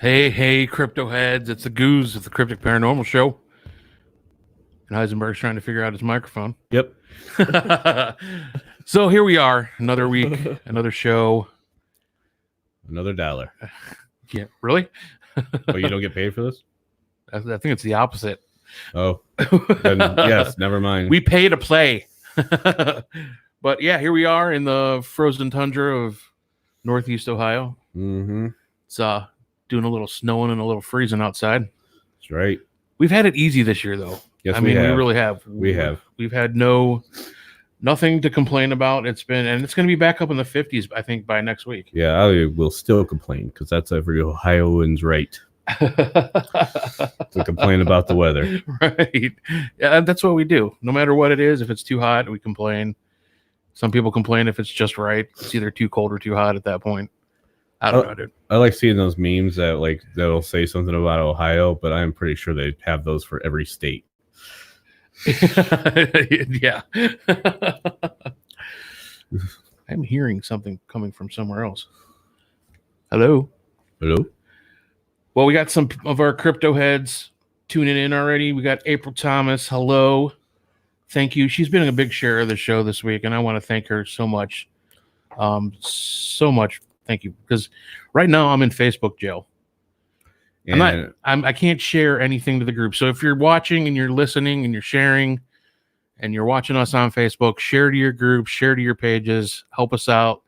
Hey, crypto heads! It's the Goose of the Cryptic Paranormal Show. And Heisenberg's trying to figure out his microphone. Yep. So here we are, another week, another show. Another dollar. Yeah, really? Oh, you don't get paid for this? I think it's the opposite. Oh, then yes, never mind. We pay to play. But yeah, here we are in the frozen tundra of Northeast Ohio. Mm-hmm. It's doing a little snowing and a little freezing outside. That's right. We've had it easy this year, though. Yes, we have. really have. We have. We've had nothing to complain about. It's going to be back up in the 50s, I think, by next week. Yeah, I will still complain because that's every Ohioan's right to complain about the weather. Right. Yeah, that's what we do. No matter what it is, if it's too hot, we complain. Some people complain if it's just right. It's either too cold or too hot at that point. I don't know, dude. I like seeing those memes that'll say something about Ohio, but I'm pretty sure they have those for every state. Yeah. I'm hearing something coming from somewhere else. Hello. Well, we got some of our crypto heads tuning in already. We got April Thomas. Hello. Thank you. She's been a big share of the show this week, and I want to thank her so much. So much. Thank you. Because right now I'm in Facebook jail. I can't share anything to the group. So if you're watching and you're listening and you're sharing and you're watching us on Facebook, share to your group, share to your pages, help us out.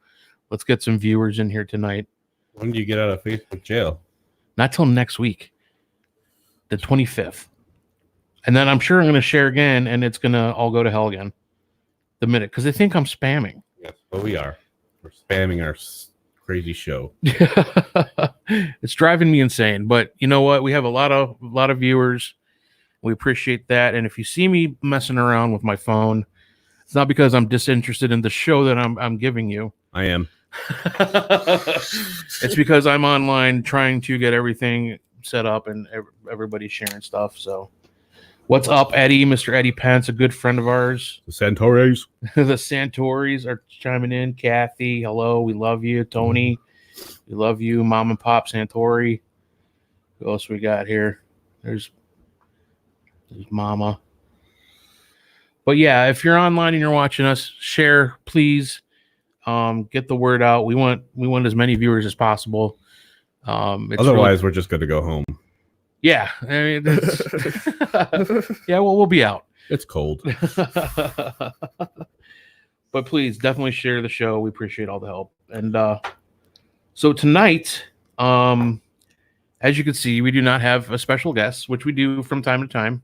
Let's get some viewers in here tonight. When do you get out of Facebook jail? Not till next week, the 25th. And then I'm sure I'm going to share again, and it's going to all go to hell again the minute, because they think I'm spamming. Yes, well, we are. We're spamming our crazy show. It's driving me insane, but you know what? We have a lot of viewers. We appreciate that. And if you see me messing around with my phone, it's not because I'm disinterested in the show that I'm giving you. I am. It's because I'm online trying to get everything set up and everybody's sharing stuff. So what's up, Eddie? Mr. Eddie Pence, a good friend of ours. The Santoris. The Santoris are chiming in. Kathy, hello. We love you. Tony, we love you. Mom and Pop Santori. Who else we got here? There's Mama. But yeah, if you're online and you're watching us, share, please. Get the word out. We want as many viewers as possible. Otherwise, we're just going to go home. Yeah, I mean, yeah. Well, we'll be out. It's cold. But please, definitely share the show. We appreciate all the help. And so tonight, as you can see, we do not have a special guest, which we do from time to time.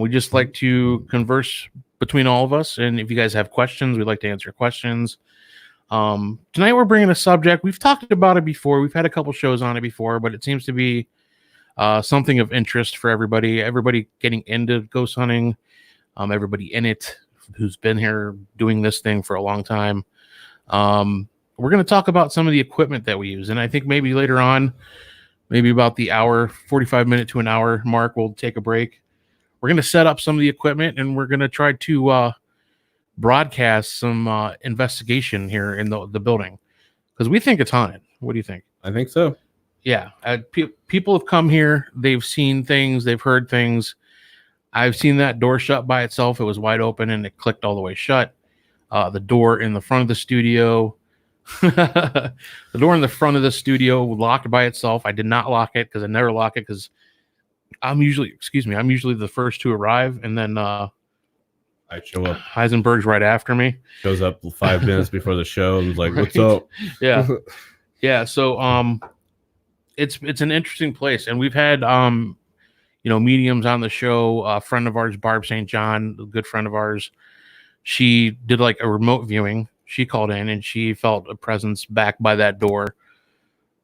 We just like to converse between all of us. And if you guys have questions, we'd like to answer questions. Tonight, we're bringing a subject. We've talked about it before. We've had a couple shows on it before, but it seems to be something of interest for everybody getting into ghost hunting, everybody in it who's been here doing this thing for a long time. We're going to talk about some of the equipment that we use. And I think maybe later on, maybe about the hour, 45 minute to an hour mark, we'll take a break. We're going to set up some of the equipment, and we're going to try to broadcast some investigation here in the building, because we think it's haunted. What do you think? I think so. Yeah, people have come here. They've seen things. They've heard things. I've seen that door shut by itself. It was wide open, and it clicked all the way shut. The door in the front of the studio, the door in the front of the studio locked by itself. I did not lock it because I never lock it because I'm usually the first to arrive, and then I show up. Heisenberg's right after me. Shows up 5 minutes before the show and is like, Right. "What's up?" Yeah, yeah. So it's an interesting place, and we've had mediums on the show. A friend of ours, Barb St. John, a good friend of ours, she did like a remote viewing. She called in and she felt a presence back by that door.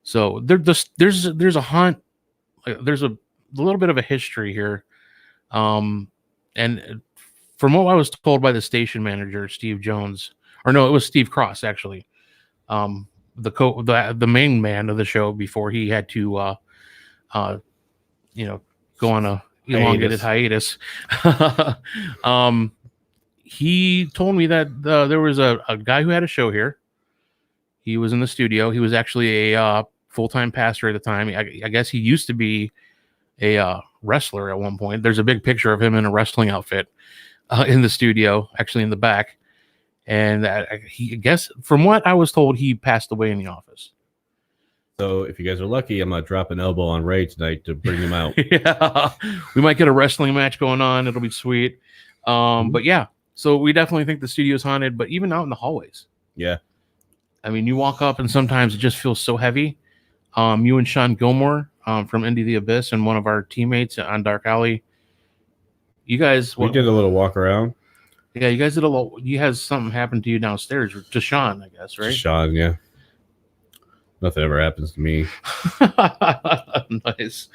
So there's a haunt. There's a little bit of a history here, and from what I was told by the station manager, Steve Jones, or no, it was Steve Cross actually. The main man of the show before he had to go on a elongated hiatus. He told me that there was a guy who had a show here. He was in the studio. He was actually a full-time pastor at the time. I guess he used to be a wrestler at one point. There's a big picture of him in a wrestling outfit in the studio, actually in the back. And I guess from what I was told, he passed away in the office. So if you guys are lucky, I'm gonna drop an elbow on Ray tonight to bring him out. Yeah, we might get a wrestling match going on. It'll be sweet. But yeah, so we definitely think the studio's haunted. But even out in the hallways, Yeah. I mean, you walk up and sometimes it just feels so heavy. You and Sean Gilmore from Indie the Abyss and one of our teammates on Dark Alley, you guys, We did a little walk around. Yeah, you guys did a lot. You had something happen to you downstairs to Sean, I guess, right? Sean, yeah. Nothing ever happens to me. Nice.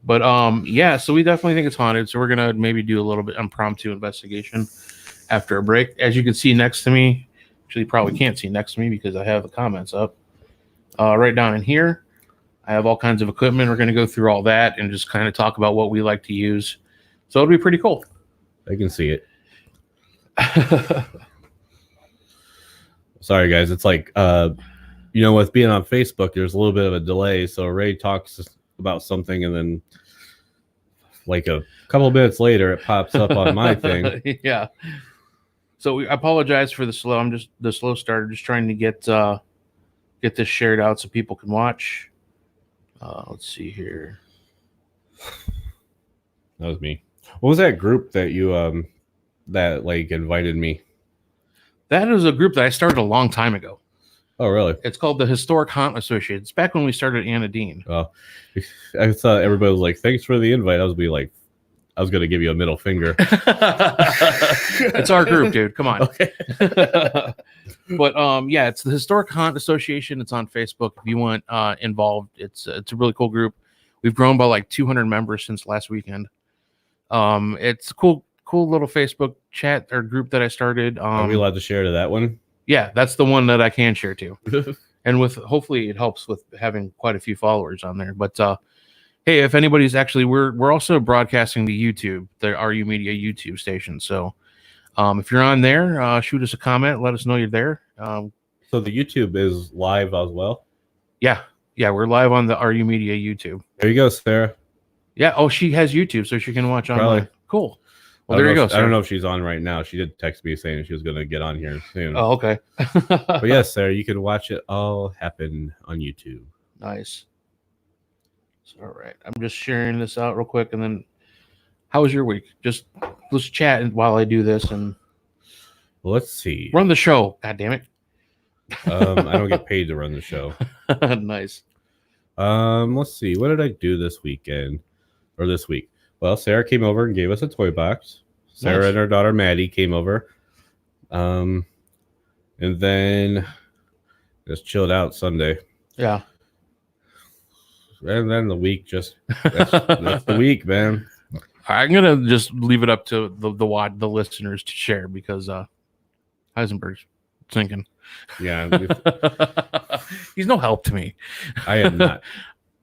But yeah, so we definitely think it's haunted. So we're gonna maybe do a little bit impromptu investigation after a break. As you can see next to me, actually you probably can't see next to me because I have the comments up. Right down in here, I have all kinds of equipment. We're gonna go through all that and just kind of talk about what we like to use. So it'll be pretty cool. I can see it. Sorry guys, it's like with being on Facebook there's a little bit of a delay, so Ray talks about something and then like a couple of minutes later it pops up on my thing. Yeah, so I apologize for the slow start. Just trying to get this shared out so people can watch. Let's see here. That was me. What was that group that you that like invited me? That is a group that I started a long time ago. Oh, really? It's called the Historic Haunt Association. It's back when we started Anna Dean. Oh, I thought everybody was like, "Thanks for the invite." I was going to give you a middle finger. It's our group, dude. Come on. Okay. But yeah, it's the Historic Haunt Association. It's on Facebook. If you want involved, it's a really cool group. We've grown by like 200 members since last weekend. It's a cool little Facebook chat or group that I started. Are we allowed to share to that one? Yeah, that's the one that I can share to. And hopefully it helps with having quite a few followers on there. But hey, if anybody's actually, we're also broadcasting to YouTube, the RU Media YouTube station. So if you're on there, shoot us a comment, let us know you're there. So the YouTube is live as well? Yeah, we're live on the RU Media YouTube. There you go, Sarah. Yeah, oh, she has YouTube, so she can watch online. Cool. Well, there you go. I don't know if she's on right now. She did text me saying she was going to get on here soon. Oh, okay. But yes, Sarah, you can watch it all happen on YouTube. Nice. All right. I'm just sharing this out real quick. And then how was your week? Let's chat while I do this and let's see. Run the show. God damn it. I don't get paid to run the show. Nice. Let's see. What did I do this weekend or this week? Well, Sarah came over and gave us a toy box. Sarah and her daughter Maddie came over. And then just chilled out Sunday. Yeah. And then the week that's the week, man. I'm gonna just leave it up to the listeners to share because Heisenberg's thinking. Yeah, he's no help to me. I am not.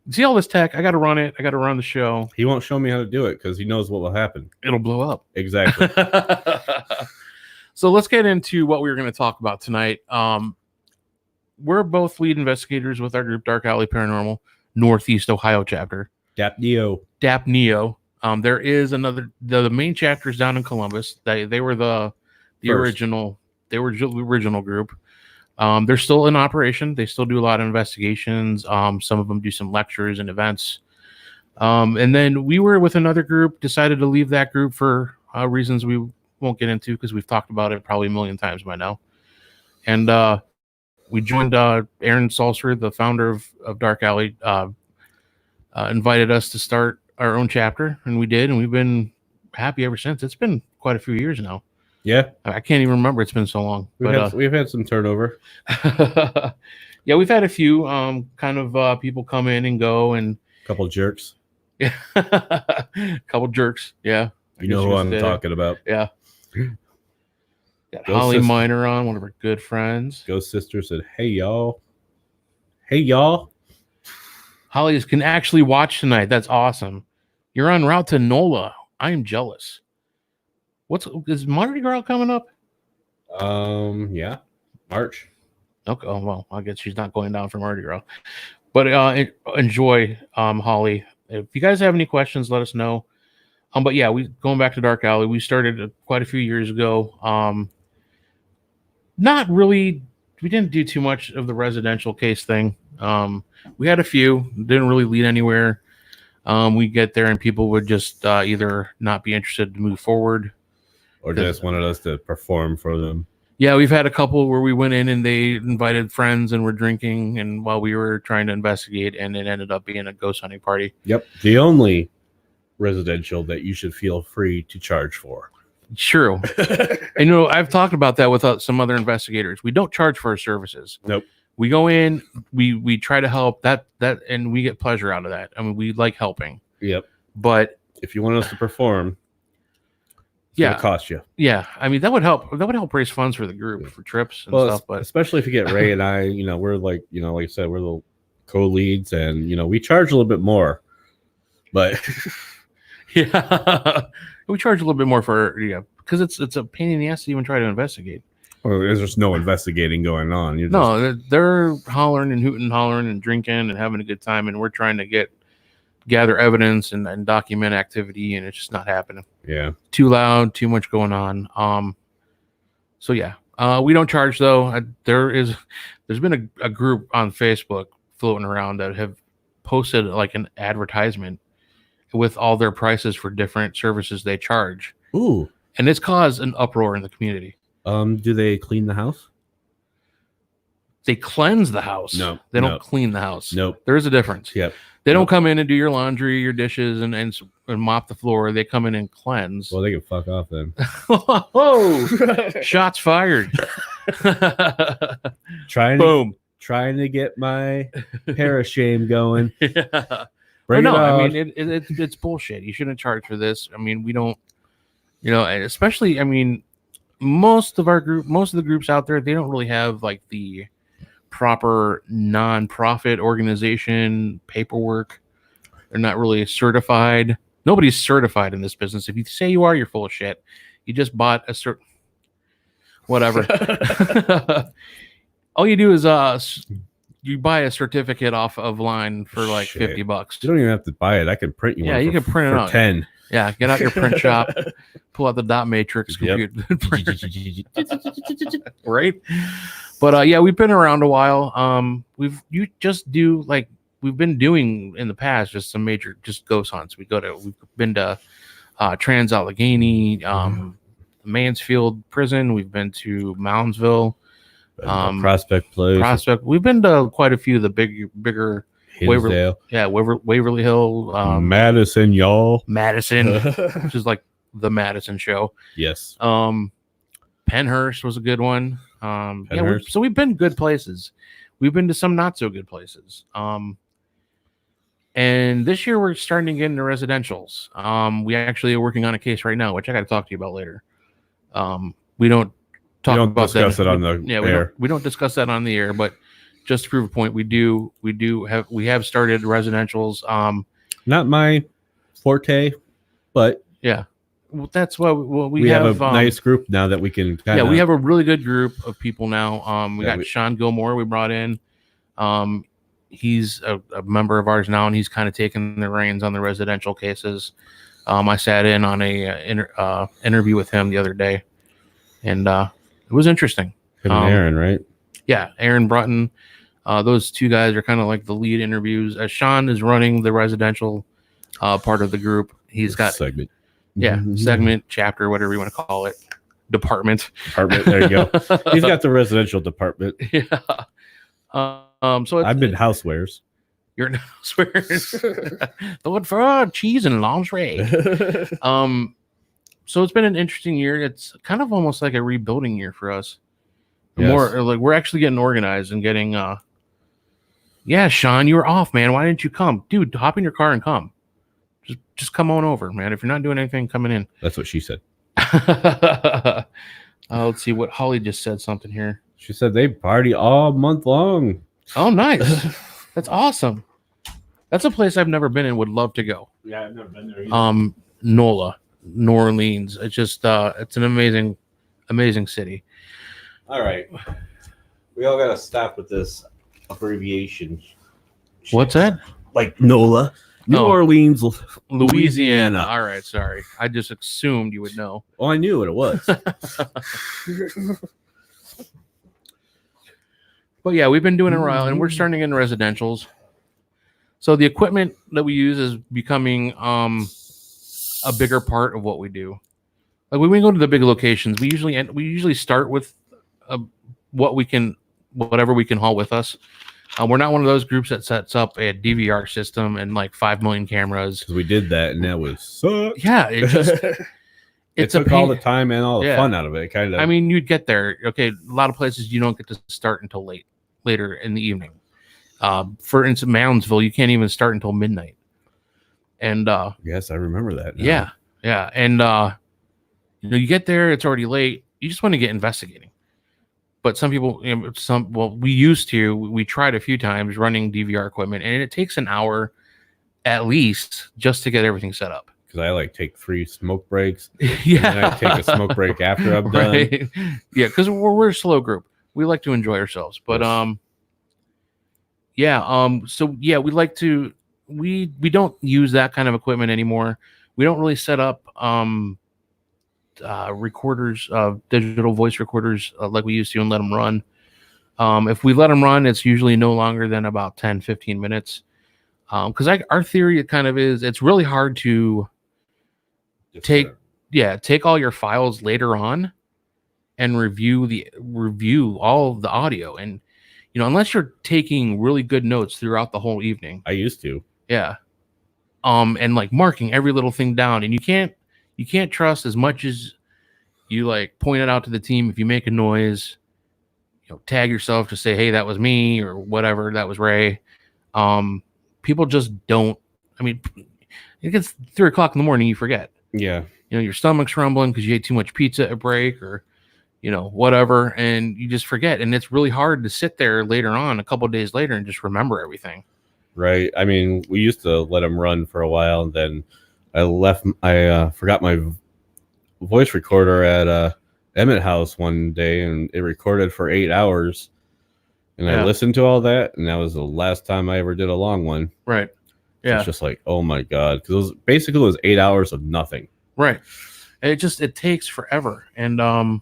See all this tech? I got to run it. I got to run the show. He won't show me how to do it because he knows what will happen. It'll blow up. Exactly. So let's get into what we were going to talk about tonight. We're both lead investigators with our group, Dark Alley Paranormal, Northeast Ohio chapter. DAP Neo. There is another. The main chapter is down in Columbus. They were the original. They were the original group. They're still in operation. They still do a lot of investigations. Some of them do some lectures and events. And then we were with another group, decided to leave that group for reasons we won't get into because we've talked about it probably a million times by now. And we joined Aaron Salser, the founder of Dark Alley, invited us to start our own chapter, and we did, and we've been happy ever since. It's been quite a few years now. Yeah, I can't even remember. It's been so long. We've had some turnover. Yeah, we've had a few people come in and go, and couple jerks. Yeah, couple jerks. Yeah, you know who I'm talking about. Yeah. Got Holly Miner on, one of her good friends. Ghost Sister said, "Hey y'all, hey y'all." Holly can actually watch tonight. That's awesome. You're en route to NOLA. I am jealous. Is Mardi Gras coming up? Yeah, March. Okay. Oh, well, I guess she's not going down for Mardi Gras. But enjoy, Holly. If you guys have any questions, let us know. But yeah, we going back to Dark Alley. We started quite a few years ago. Not really. We didn't do too much of the residential case thing. We had a few. Didn't really lead anywhere. We get there and people would just either not be interested to move forward, or just wanted us to perform for them. Yeah, we've had a couple where we went in and they invited friends and were drinking, and while we were trying to investigate, and it ended up being a ghost hunting party. Yep, the only residential that you should feel free to charge for. True. And I've talked about that with some other investigators. We don't charge for our services. Nope. We go in, we try to help that, and we get pleasure out of that. I mean, we like helping. Yep. But if you want us to perform, it's gonna cost you. Yeah. I mean, that would help. That would help raise funds for the group for trips and stuff. But especially if you get Ray and I, we're like, like I said, we're the co-leads, and we charge a little bit more. But yeah, we charge a little bit more for because it's a pain in the ass to even try to investigate. Well, there's just no investigating going on. They're hollering and hooting and hollering and drinking and having a good time, and we're trying to gather evidence and document activity, and it's just not happening. Yeah, too loud, too much going on. So yeah, we don't charge though. There's been a group on Facebook floating around that have posted like an advertisement with all their prices for different services they charge. Ooh, and it's caused an uproar in the community. Do they clean the house? They cleanse the house. No, they don't clean the house. Nope. There is a difference. Yep. They don't come in and do your laundry, your dishes, and mop the floor. They come in and cleanse. Well, they can fuck off then. Oh, shots fired. Trying to get my parashame going. Yeah. Bring it on. I mean, it's bullshit. You shouldn't charge for this. I mean, we don't, and especially, I mean, most of the groups out there, they don't really have like the proper non-profit organization paperwork. They're not really certified. Nobody's certified in this business. If you say you are, you're full of shit. You just bought a whatever. All you do is you buy a certificate off of line for like $50. You don't even have to buy it. I can print you one. Yeah, you can print it out. 10. Yeah, get out your print shop, pull out the dot matrix computer. Right? But yeah, we've been around a while. We've been doing in the past just some major ghost hunts. We've been to Trans Allegheny, Mansfield Prison. We've been to Moundsville, Prospect Place. Prospect. We've been to quite a few of the bigger Waverly Hill, Madison, y'all. Madison, which is like the Madison show. Yes. Pennhurst was a good one. So we've been good places. We've been to some not so good places. And this year we're starting to get into residentials. We actually are working on a case right now, which I got to talk to you about later. We don't discuss it on the air. We don't discuss that on the air, but just to prove a point, we have started residentials. Not my forte, but yeah, well, that's what we have a nice group now that we can. We have a really good group of people now. We got Sean Gilmore we brought in. He's a member of ours now, and he's kind of taking the reins on the residential cases. I sat in on a interview with him the other day, and it was interesting. Him and Aaron, right? Yeah, Aaron Brutton. Those two guys are kind of like the lead interviews. Sean is running the residential part of the group. He's got segment. Yeah, segment, chapter, whatever you want to call it. Department. There you go. He's got the residential department. Yeah. So I've been housewares. You're in housewares. The one for cheese and lingerie. So it's been an interesting year. It's kind of almost like a rebuilding year for us. Yes. More like we're actually getting organized and getting yeah, Sean, you were off, man. Why didn't you come? Dude, hop in your car and come. Just come on over, man. If you're not doing anything, coming in. That's what she said. Let's see what Holly just said something here. She said they party all month long. Oh, nice. That's awesome. That's a place I've never been in. Would love to go. Yeah, I've never been there either. NOLA, New Orleans. It's just it's an amazing city. All right. We all got to stop with this abbreviation What's that? Like NOLA. New Orleans, Louisiana. All right, sorry. I just assumed you would know. Oh, I knew what it was. But yeah, we've been doing it a while, and we're starting in residentials. So the equipment that we use is becoming a bigger part of what we do. Like when we go to the big locations, we usually start with whatever we can haul with us. We're not one of those groups that sets up a DVR system and like 5 million cameras. Because we did that, and that was sucked. Yeah, it took all the time and all the fun out of it. Kind of. I mean, you'd get there. Okay, a lot of places you don't get to start until later in the evening. For instance, Moundsville, you can't even start until midnight. And yes, I remember that now. Yeah, and you get there, it's already late. You just want to get investigating. But some people, we tried a few times running DVR equipment, and it takes an hour at least just to get everything set up. Because I take 3 smoke breaks. Yeah, and I take a smoke break after I'm done. Right? Yeah, because we're a slow group. We like to enjoy ourselves, but we like to. We don't use that kind of equipment anymore. We don't really set up recorders, digital voice recorders like we used to, and let them run. If we let them run, it's usually no longer than about 10-15 minutes. Because our theory kind of is it's really hard to take all your files later on and review all of the audio. And unless you're taking really good notes throughout the whole evening. I used to. Yeah. And like marking every little thing down, and you can't trust as much as you point it out to the team. If you make a noise, tag yourself to say, hey, that was me, or whatever, that was Ray. People just don't. I mean, it gets 3 o'clock in the morning, you forget. Yeah. Your stomach's rumbling because you ate too much pizza at break, or whatever, and you just forget. And it's really hard to sit there later on, a couple of days later, and just remember everything. Right. I mean, we used to let them run for a while, and then I forgot my voice recorder at Emmett House one day, and it recorded for 8 hours. And I listened to all that, and that was the last time I ever did a long one. Right. Yeah. So it's just like, oh my God. Because it was 8 hours of nothing. Right. And it takes forever. And let's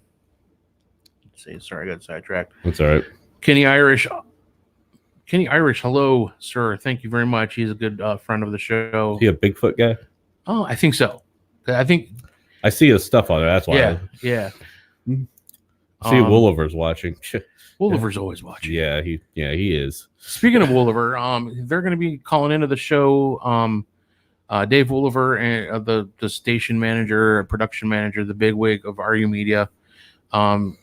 see, sorry, I got sidetracked. That's all right. Kenny Irish, hello, sir. Thank you very much. He's a good friend of the show. Is he a Bigfoot guy? Oh, I think so. I see his stuff on there. That's why. Yeah. I see Wooliver's watching. Wooliver's always watching. Yeah, he is. Speaking of Wooliver, they're going to be calling into the show. Dave Wooliver, and the station manager, production manager, the bigwig of RU Media.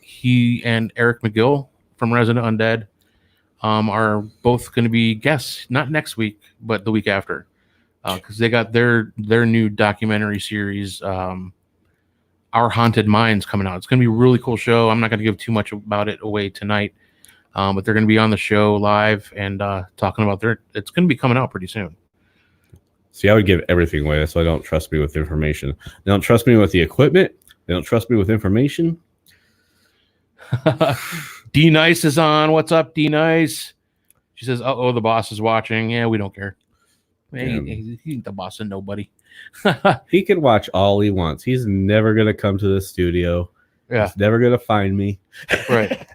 He and Eric McGill from Resident Undead are both going to be guests, not next week, but the week after, because they got their new documentary series, Our Haunted Minds, coming out. It's going to be a really cool show. I'm not going to give too much about it away tonight, but they're going to be on the show live and talking about it's going to be coming out pretty soon. See, I would give everything away, so I don't trust me with information. They don't trust me with the equipment. They don't trust me with information. D Nice is on. What's up, D Nice? She says, "Oh, the boss is watching." Yeah, we don't care. He ain't the boss of nobody. He can watch all he wants. He's never gonna come to the studio. Yeah, he's never gonna find me. Right.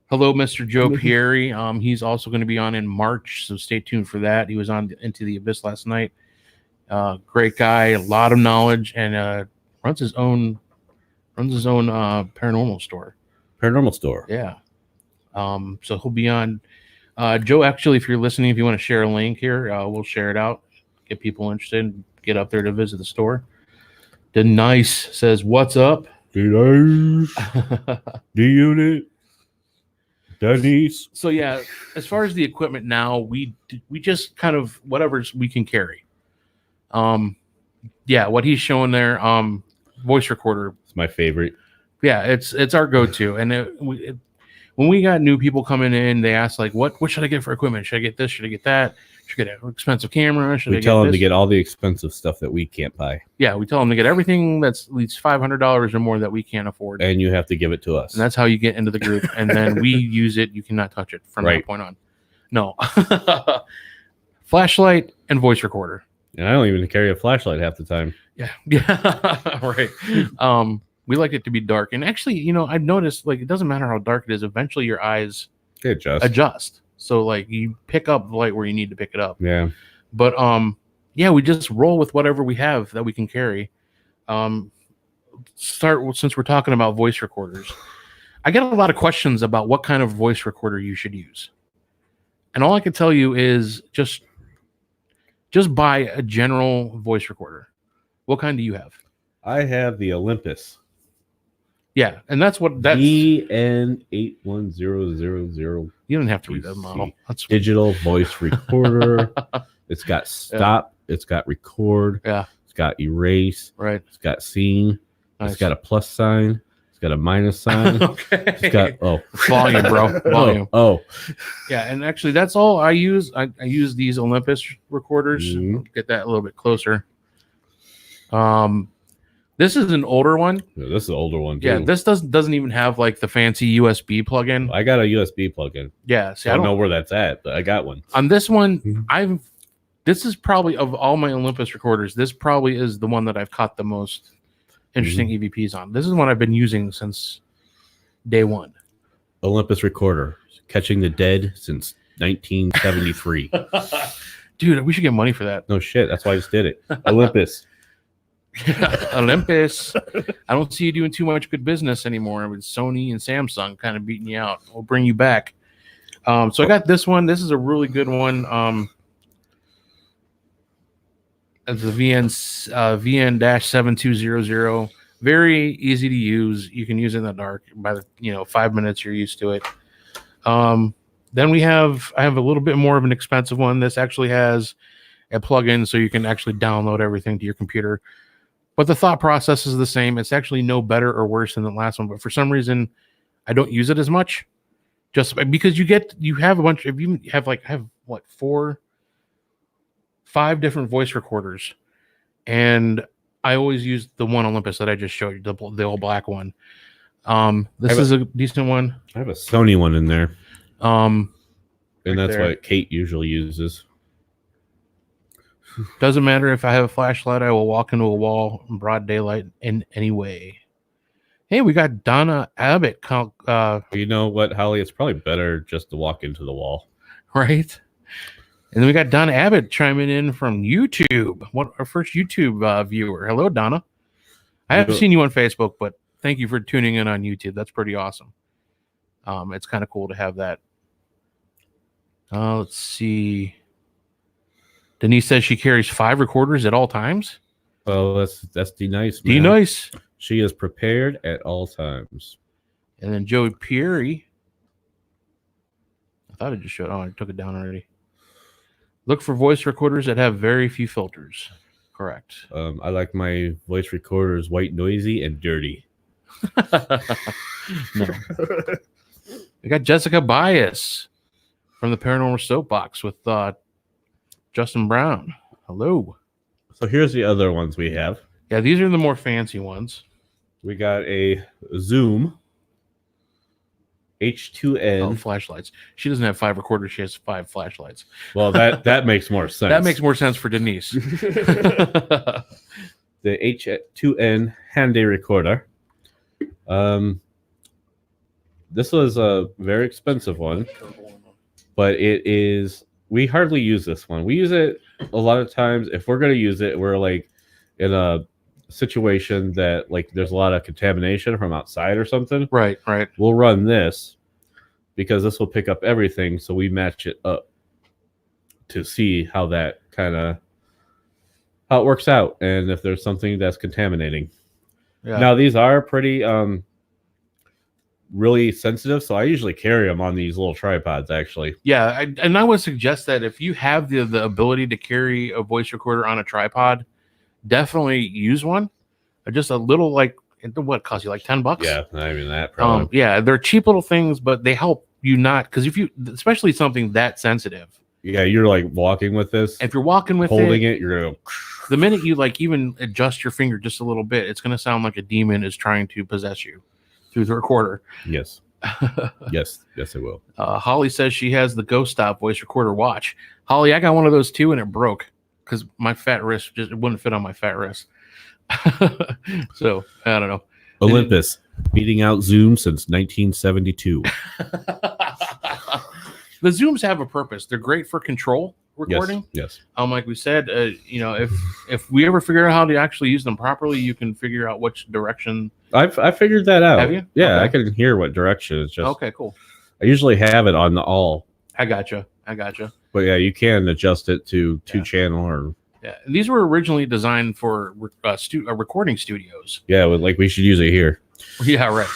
Hello, Mr. Joe Pieri. He's also going to be on in March, so stay tuned for that. He was on Into the Abyss last night. Great guy, a lot of knowledge, and runs his own paranormal store. Yeah. So he'll be on. Joe, actually, if you're listening, if you want to share a link here, we'll share it out, get people interested, get up there to visit the store. The Nice says, "What's up?" The Nice. The unit. Denise. So yeah, as far as the equipment now, we just kind of whatever we can carry. What he's showing there, voice recorder. It's my favorite. Yeah, it's our go-to. And when we got new people coming in, they ask what should I get for equipment? Should I get this? Should I get that? Should I get an expensive camera? We tell them to get all the expensive stuff that we can't buy. Yeah, we tell them to get everything that's at least $500 or more that we can't afford. And you have to give it to us. And that's how you get into the group. And then we use it. You cannot touch it from that point on. No. Flashlight and voice recorder. And I don't even carry a flashlight half the time. Yeah. Right. We like it to be dark. And actually, I've noticed like it doesn't matter how dark it is, eventually your eyes They adjust. So like you pick up light where you need to pick it up. Yeah. But yeah, we just roll with whatever we have that we can carry. Since we're talking about voice recorders. I get a lot of questions about what kind of voice recorder you should use. And all I can tell you is just buy a general voice recorder. What kind do you have? I have the Olympus. Yeah, and that's EN81000. You don't have to read that model. That's digital voice recorder. It's got stop. Yeah. It's got record. Yeah. It's got erase. Right. It's got scene. Nice. It's got a plus sign. It's got a minus sign. Okay. It's got volume, bro. Volume. Oh. Yeah, and actually that's all I use. I use these Olympus recorders. Mm-hmm. Get that a little bit closer. This is an older one. Yeah, this is an older one too. Yeah, this doesn't even have like the fancy USB plug-in. I got a USB plug-in. Yeah, see, I don't know where that's at, but I got one. On this one, this is probably of all my Olympus recorders, this probably is the one that I've caught the most interesting EVPs on. This is one I've been using since day one. Olympus recorder, catching the dead since 1973. Dude, we should get money for that. No shit, that's why I just did it. Olympus. Olympus. I don't see you doing too much good business anymore with Sony and Samsung kind of beating you out. We'll bring you back. So I got this one. This is a really good one. It's the VN-7200. Very easy to use. You can use it in the dark. By the 5 minutes, you're used to it. Then I have a little bit more of an expensive one. This actually has a plug-in so you can actually download everything to your computer. But the thought process is the same. It's actually no better or worse than the last one. But for some reason, I don't use it as much. Just because you have a bunch. If you have I have 5 different voice recorders, and I always use the one Olympus that I just showed you, the old black one. This is a decent one. I have a Sony one in there. And that's there. what Kate usually uses. Doesn't matter if I have a flashlight, I will walk into a wall in broad daylight in any way. Hey, we got Donna Abbott. You know what, Holly? It's probably better just to walk into the wall. Right? And then we got Donna Abbott chiming in from YouTube. Our first YouTube viewer. Hello, Donna. I haven't seen you on Facebook, but thank you for tuning in on YouTube. That's pretty awesome. It's kind of cool to have that. Let's see. Denise says she carries 5 recorders at all times. Well, that's D-Nice. D-Nice. She is prepared at all times. And then Joey Peary. I thought it just showed. Oh, I took it down already. Look for voice recorders that have very few filters. Correct. I like my voice recorders white, noisy, and dirty. No. We got Jessica Bias from the Paranormal Soapbox with Justin Brown. Hello. So here's the other ones we have. Yeah, these are the more fancy ones. We got a Zoom H2N. Oh, flashlights. She doesn't have 5 recorders. She has 5 flashlights. Well, that makes more sense. That makes more sense for Denise. The H2N Handy recorder. This was a very expensive one, but we hardly use this one. We use it a lot of times. If we're going to use it, we're like in a situation that there's a lot of contamination from outside or something. Right. We'll run this because this will pick up everything. So we match it up to see how it works out. And if there's something that's contaminating. Yeah. Now these are pretty, really sensitive, so I usually carry them on these little tripods actually. Yeah, and I would suggest that if you have the ability to carry a voice recorder on a tripod, definitely use one. Just a little, what costs you $10? Yeah, I mean that probably. Yeah, they're cheap little things, but they help you not, because especially something that sensitive. Yeah, you're walking with this. If you're walking with holding it, you're gonna. The minute you even adjust your finger just a little bit, it's gonna sound like a demon is trying to possess you through the recorder. Yes. Yes, I will. Holly says she has the Ghost Stop voice recorder watch. Holly, I got one of those too, and it broke because my fat wrist it wouldn't fit on my fat wrist. So I don't know. Olympus beating out Zoom since 1972. The Zooms have a purpose. They're great for control recording. Yes. Like we said, if we ever figure out how to actually use them properly, you can figure out which direction. I figured that out. Have you? Yeah, Okay. I can hear what direction. It's just Okay, cool. I usually have it on the all. I gotcha. But yeah, you can adjust it to two-channel or. Yeah, these were originally designed for recording studios. Yeah, like we should use it here. Yeah, right.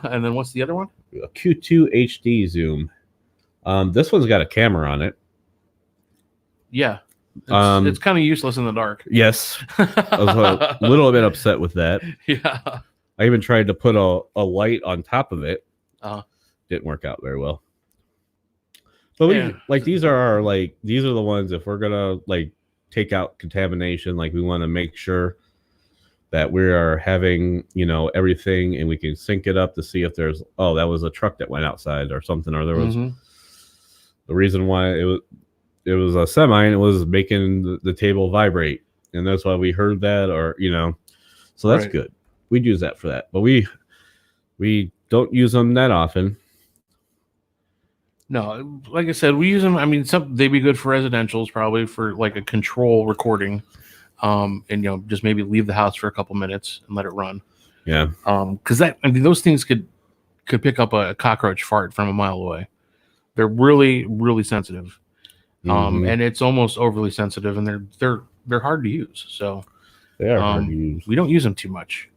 And then what's the other one? A Q2 HD zoom. This one's got a camera on it. Yeah, it's kind of useless in the dark. Yes, I was a little bit upset with that. Yeah, I even tried to put a light on top of it. Didn't work out very well. But these are the ones if we're gonna take out contamination, we want to make sure that we are having everything and we can sync it up to see if there's that was a truck that went outside or something, or there was the reason why it was a semi and it was making the table vibrate, and that's why we heard that, or so that's good. We'd use that for that, but we don't use them that often. No, like I said, we use them. I mean, they'd be good for residentials, probably for a control recording, and just maybe leave the house for a couple minutes and let it run. Yeah. Because those things could pick up a cockroach fart from a mile away. They're really, really sensitive. And it's almost overly sensitive, and they're hard to use. So they are hard to use. We don't use them too much.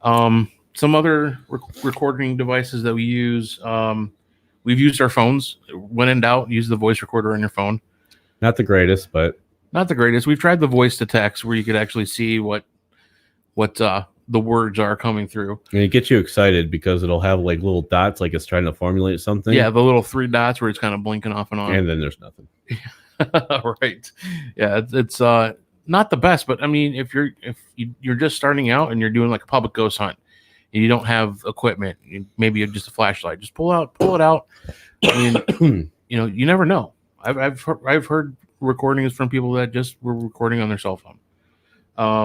Some other recording devices that we use. We've used our phones. When in doubt, use the voice recorder on your phone. Not the greatest, but not the greatest. We've tried the voice to text, where you could actually see what the words are coming through. And it gets you excited because it'll have little dots, like it's trying to formulate something. Yeah, the little 3 dots where it's kind of blinking off and on. And then there's nothing. Right. Yeah, it's not the best, but I mean, if you're just starting out and you're doing a public ghost hunt and you don't have equipment, maybe just a flashlight, just pull it out. I mean, you never know. I've heard recordings from people that just were recording on their cell phone.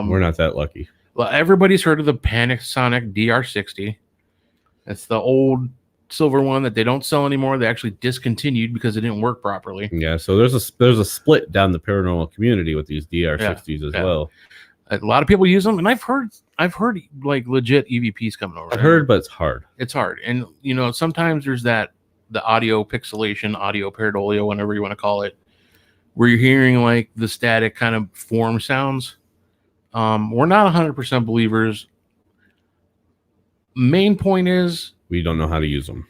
We're not that lucky. Well, everybody's heard of the Panasonic DR60. It's the old silver one that they don't sell anymore. They actually discontinued because it didn't work properly. Yeah, so there's a split down the paranormal community with these DR60s as well. A lot of people use them, and I've heard legit EVPs coming over. I've heard, but it's hard. It's hard, and sometimes there's the audio pixelation, audio pareidolia, whatever you want to call it, where you're hearing the static kind of form sounds. We're not 100% believers. Main point is we don't know how to use them.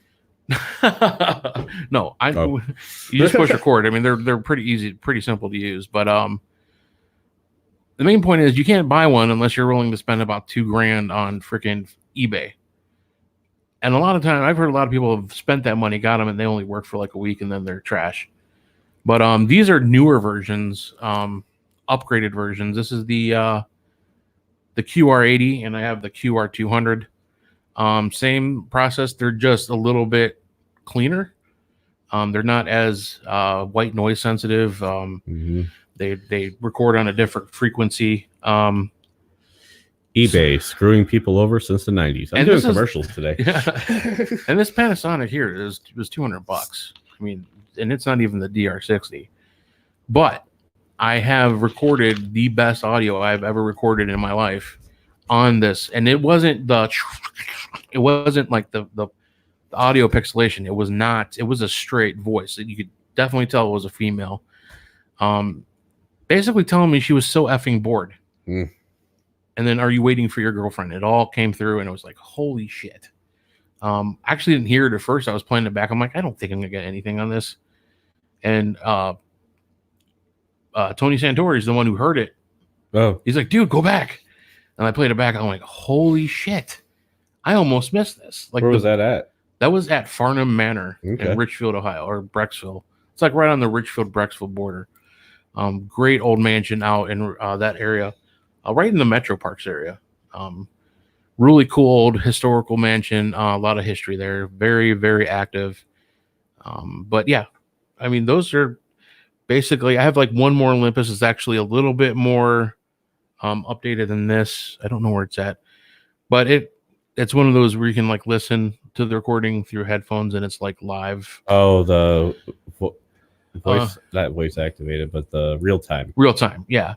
No, you just push record. I mean, they're pretty easy, pretty simple to use. But the main point is you can't buy one unless you're willing to spend about $2,000 on freaking eBay. And a lot of time, I've heard a lot of people have spent that money, got them, and they only work for a week, and then they're trash. But these are newer versions, upgraded versions. This is the QR80, and I have the QR200. Same process. They're just a little bit cleaner. They're not as white noise sensitive. They record on a different frequency. eBay screwing people over since the 90s. I'm doing commercials today. Yeah. And this Panasonic here was $200. I mean, and it's not even the DR60. But I have recorded the best audio I've ever recorded in my life on this, and it wasn't like the audio pixelation. It was not. It was a straight voice. You could definitely tell it was a female. Basically telling me she was so effing bored. And then, are you waiting for your girlfriend? It all came through, and it was like, holy shit. I actually didn't hear it at first. I was playing it back. I'm like, I don't think I'm gonna get anything on this. And Tony Santori is the one who heard it. Oh, he's like, dude, go back. And I played it back. I'm like, holy shit. I almost missed this. Where was that at? That was at Farnham Manor in Richfield, Ohio, or Brecksville. It's right on the Richfield-Brecksville border. Great old mansion out in that area, right in the Metro Parks area. Really cool old historical mansion. A lot of history there. Very, very active. But yeah, I mean, those are basically. I have like one more Olympus. It's actually a little bit more updated than this. I don't know where it's at, but it's one of those where you can like listen to the recording through headphones and it's like live. Oh, the voice, not voice activated, but the real time. Real time, yeah.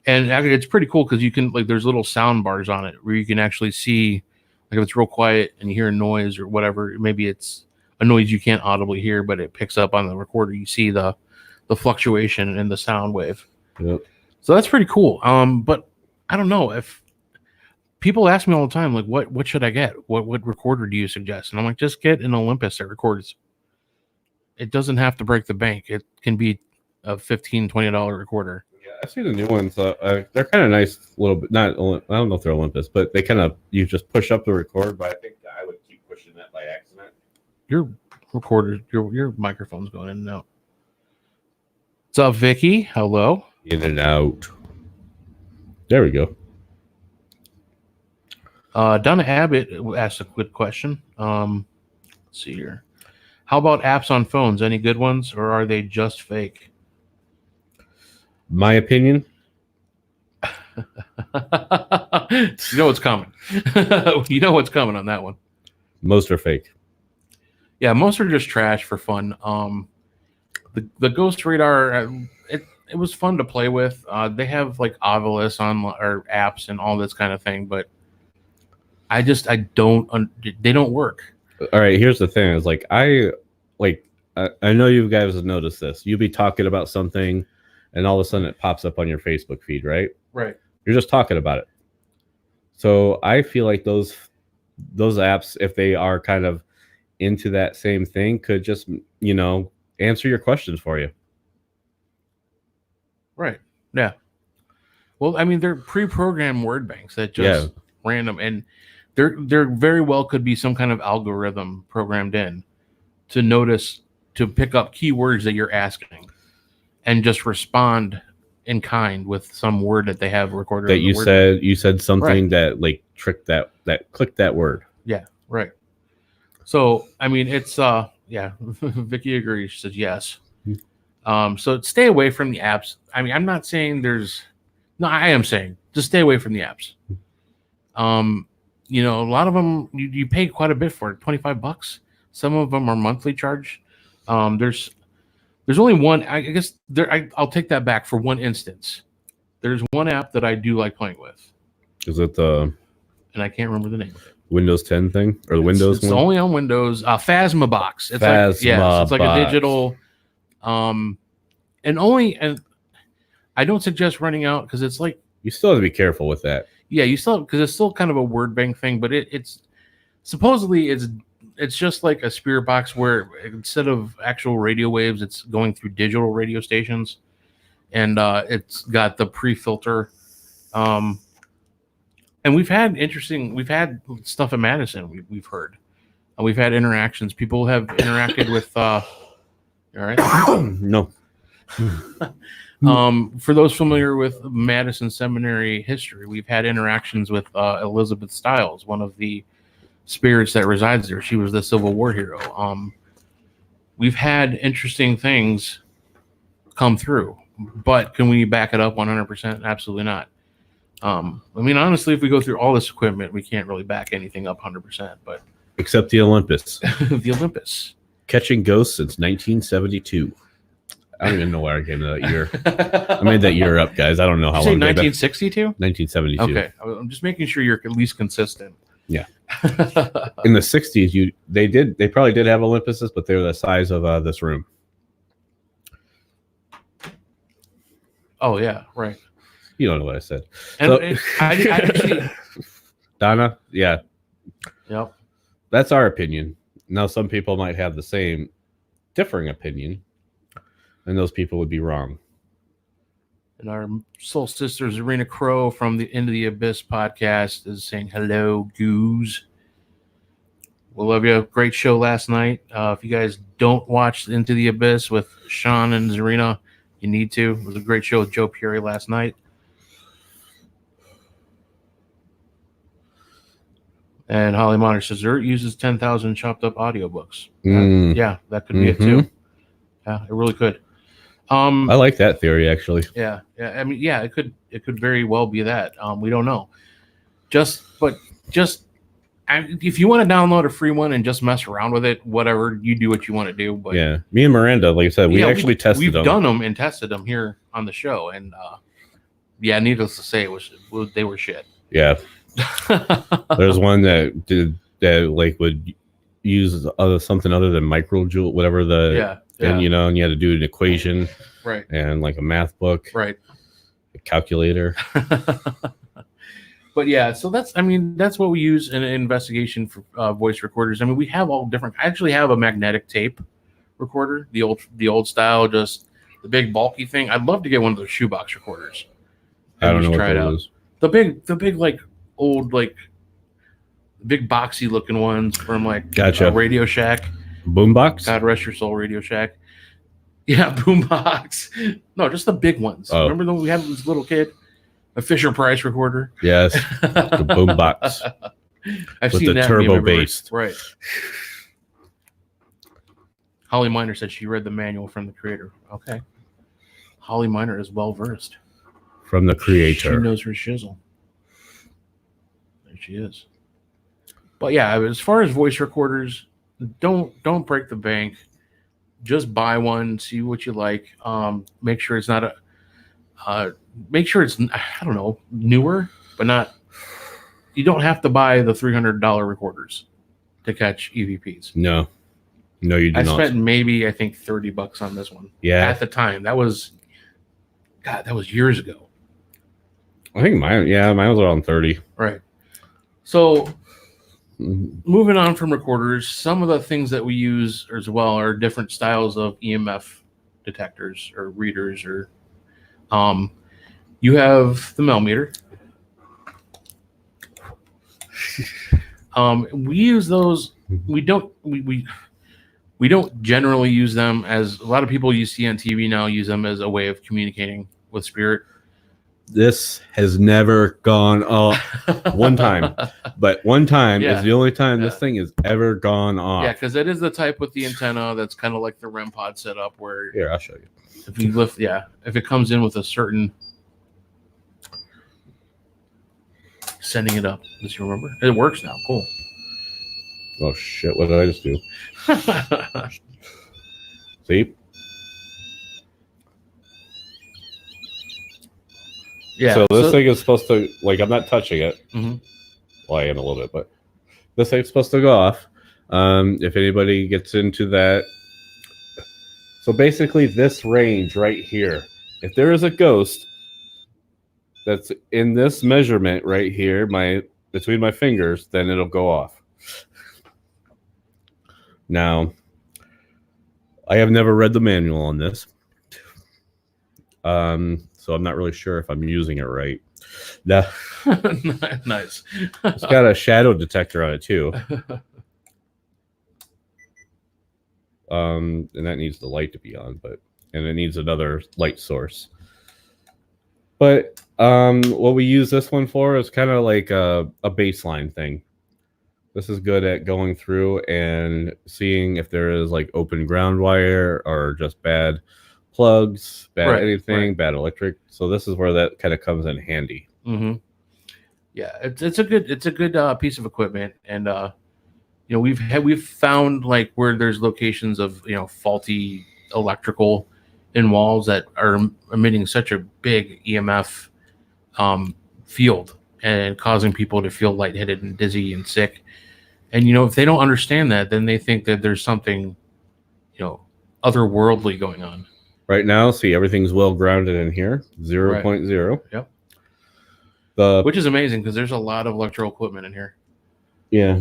And actually, it's pretty cool because you can like there's little sound bars on it where you can actually see like if it's real quiet and you hear a noise or whatever. Maybe it's a noise you can't audibly hear, but it picks up on the recorder. You see the fluctuation in the sound wave. Yep. So that's pretty cool. But I don't know if people ask me all the time, like, what should I get? What recorder do you suggest? And I'm like, just get an Olympus that records. It doesn't have to break the bank. It can be a $15-$20 recorder. Yeah, I see the new ones. They're kind of nice, a little bit. Not, I don't know if they're Olympus, but they kind of you just push up the record. But I think I would keep pushing that by accident. Your recorder, your microphone's going in and out. What's up, Vicky? Hello. In and out. There we go. Donna Abbott asked a good question. Let's see here. How about apps on phones? Any good ones, or are they just fake? My opinion. You know what's coming. You know what's coming on that one. Most are fake. Yeah, most are just trash for fun. The Ghost Radar, it was fun to play with. They have like Ovilus on or apps and all this kind of thing, but they don't work. All right, here's the thing: is like I know you guys have noticed this. You'll be talking about something, and all of a sudden it pops up on your Facebook feed, right? Right. You're just talking about it. So I feel like those apps, if they are kind of into that same thing, could just answer your questions for you. Right. Yeah. Well, I mean, they're pre-programmed word banks that just random, and there very well could be some kind of algorithm programmed in to pick up keywords that you're asking and just respond in kind with some word that they have recorded. That you said something that like tricked that clicked that word. Yeah. Right. So, I mean, it's Vicky agrees. She says yes. So stay away from the apps. I mean, I'm not saying I am saying just stay away from the apps. A lot of them you pay quite a bit for it, $25. Some of them are monthly charge. There's only one. I guess I'll take that back for one instance. There's one app that I do like playing with. Is it the? And I can't remember the name of it. Windows 10 thing or the Windows? It's only on Windows. Phasma Box. It's it's like a digital. And I don't suggest running out because it's like you still have to be careful with that. Yeah, you still because it's still kind of a word bank thing, but it's supposedly it's just like a spirit box where instead of actual radio waves, it's going through digital radio stations, and it's got the pre-filter. And we've had stuff in Madison. We've heard, we've had interactions. People have interacted with. All right. No. For those familiar with Madison Seminary history, we've had interactions with Elizabeth Stiles, one of the spirits that resides there. She was the Civil War hero. We've had interesting things come through, but can we back it up 100%? Absolutely not. I mean, honestly, if we go through all this equipment, we can't really back anything up 100%. But except the Olympus, the Olympus catching ghosts since 1972. I don't even know where I came to that year. I made that year up, guys. I don't know how long. 1962? 1972. Okay, I'm just making sure you're at least consistent. Yeah. In the 60s, they probably did have Olympuses, but they were the size of this room. Oh yeah, right. You don't know what I said. And I actually, Donna, yeah. Yep. That's our opinion. Now, some people might have the same differing opinion, and those people would be wrong. And our soul sister Zarina Crow from the Into the Abyss podcast is saying hello, goos. We love you. Great show last night. If you guys don't watch Into the Abyss with Sean and Zarina, you need to. It was a great show with Joe Puri last night. And Holly Monitor says Zert uses 10,000 chopped up audiobooks. Yeah, that could be it Mm-hmm. too. Yeah, it really could. I like that theory actually. Yeah. I mean, yeah, it could very well be that. We don't know. If you want to download a free one and just mess around with it, whatever, you do what you want to do. But yeah, me and Miranda, like I said, we actually tested them. We've done them and tested them here on the show, and yeah, needless to say, they were shit. Yeah, there's one that did that like would use something other than microjoule, whatever and you know, and you had to do an equation, right, and like a math book, right, a calculator. But yeah, so that's what we use in an investigation for voice recorders. I mean, we have all different. I actually have a magnetic tape recorder, the old style, just the big bulky thing. I'd love to get one of those shoebox recorders. I don't know what that is. The big like old like big boxy looking ones from like Radio Shack. Boombox. God rest your soul, Radio Shack. Yeah, boombox. No, just the big ones. Oh. Remember when we had this little kid? A Fisher Price recorder. Yes, the boombox. I've with seen the that turbo based. Right. Holly Miner said she read the manual from the creator. Okay. Holly Miner is well versed. From the creator. She knows her shizzle. There she is. But yeah, as far as voice recorders, don't break the bank. Just buy one, see what you like. Make sure it's not make sure it's, I don't know, newer, but not. You don't have to buy the $300 recorders to catch EVPs. No, you do not. I spent maybe, I think, $30 on this one. Yeah. At the time, that was years ago. I think mine was around 30. Right. So, moving on from recorders, some of the things that we use as well are different styles of EMF detectors or readers. Or you have the millimeter. We use those. We don't generally use them as a lot of people you see on TV now use them as a way of communicating with spirit. This has never gone off one time, but one time is the only time this thing has ever gone off. Yeah, because it is the type with the antenna that's kind of like the REM pod setup where here, I'll show you. If you lift, if it comes in with a certain sending it up, does you remember? It works now. Cool. Oh shit! What did I just do? See? Yeah. So this thing is supposed to, like, I'm not touching it. Mm-hmm. Well, I am a little bit, but this thing's supposed to go off. If anybody gets into that. So basically this range right here, if there is a ghost that's in this measurement right here, between my fingers, then it'll go off. Now, I have never read the manual on this. So I'm not really sure if I'm using it right. No. Nice. It's got a shadow detector on it too. And that needs the light to be on, and it needs another light source. But what we use this one for is kind of like a baseline thing. This is good at going through and seeing if there is like open ground wire or just bad plugs, bad bad electric. So this is where that kind of comes in handy. Mm-hmm. Yeah, it's a good piece of equipment, and we've found like where there's locations of faulty electrical in walls that are emitting such a big EMF field and causing people to feel lightheaded and dizzy and sick. And if they don't understand that, then they think that there's something otherworldly going on. Right now, see, everything's well grounded in here, 0.0. Yep. Which is amazing because there's a lot of electrical equipment in here. Yeah.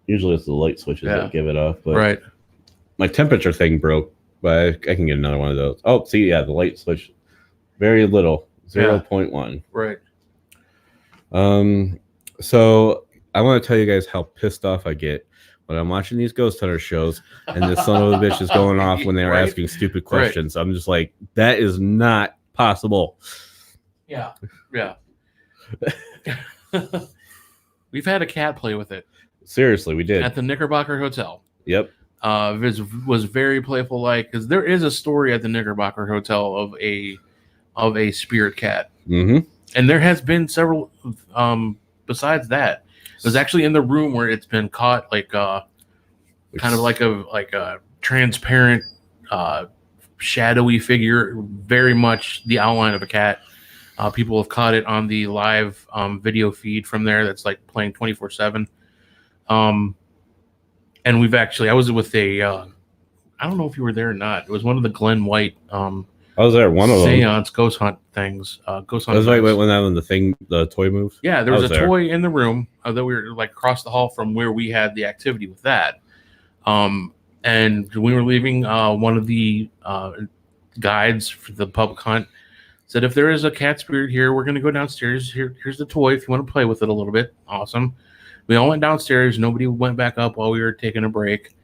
Usually it's the light switches that give it off. But my temperature thing broke, but I can get another one of those. Oh, see, the light switch, very little, 0.1. Right. So I want to tell you guys how pissed off I get when I'm watching these ghost hunter shows and this son of a bitch is going off when they're asking stupid questions. I'm just like, that is not possible. Yeah. We've had a cat play with it. Seriously, we did. At the Knickerbocker Hotel. Yep. Was very playful, like, because there is a story at the Knickerbocker Hotel of a spirit cat, Mm-hmm. and there has been several. Besides that, it was actually in the room where it's been caught, like kind of like a transparent, shadowy figure, very much the outline of a cat. People have caught it on the live video feed from there. That's like playing 24/7. And I was with I don't know if you were there or not. It was one of the Glenn White I was there. One of them. seance ghost hunt things. Ghost hunt. That was right when the toy moved. Yeah, there was a there. toy in the room that we were like across the hall from where we had the activity with that. And we were leaving, one of the guides for the public hunt said, if there is a cat spirit here, we're going to go downstairs. Here's the toy if you want to play with it a little bit. Awesome. We all went downstairs. Nobody went back up while we were taking a break.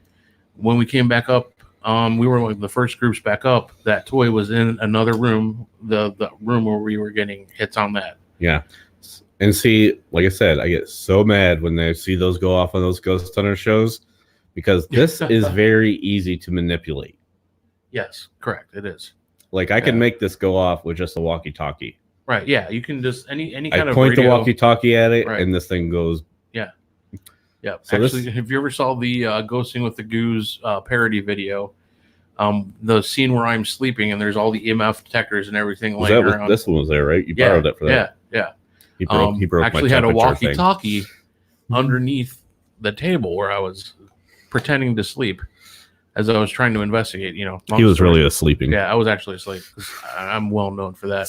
When we came back up, we were one of the first groups back up. That toy was in another room, the room where we were getting hits on that. Yeah. And see, like I said, I get so mad when I see those go off on those ghost hunter shows because this is very easy to manipulate. Yes, correct. It is. Like I can make this go off with just a walkie-talkie. Right. Yeah. You can just any kind of point radio. the walkie-talkie at it, Right. and this thing goes. Yeah. Yeah. So actually, have you ever saw the Ghosting with the Goose parody video? The scene where I'm sleeping and there's all the EMF detectors and everything laying around. This one was there, right? You borrowed it for that. Yeah. He broke actually my had a temperature walkie-talkie underneath the table where I was pretending to sleep as I was trying to investigate. He was really asleep. Yeah, I was actually asleep. I'm well known for that.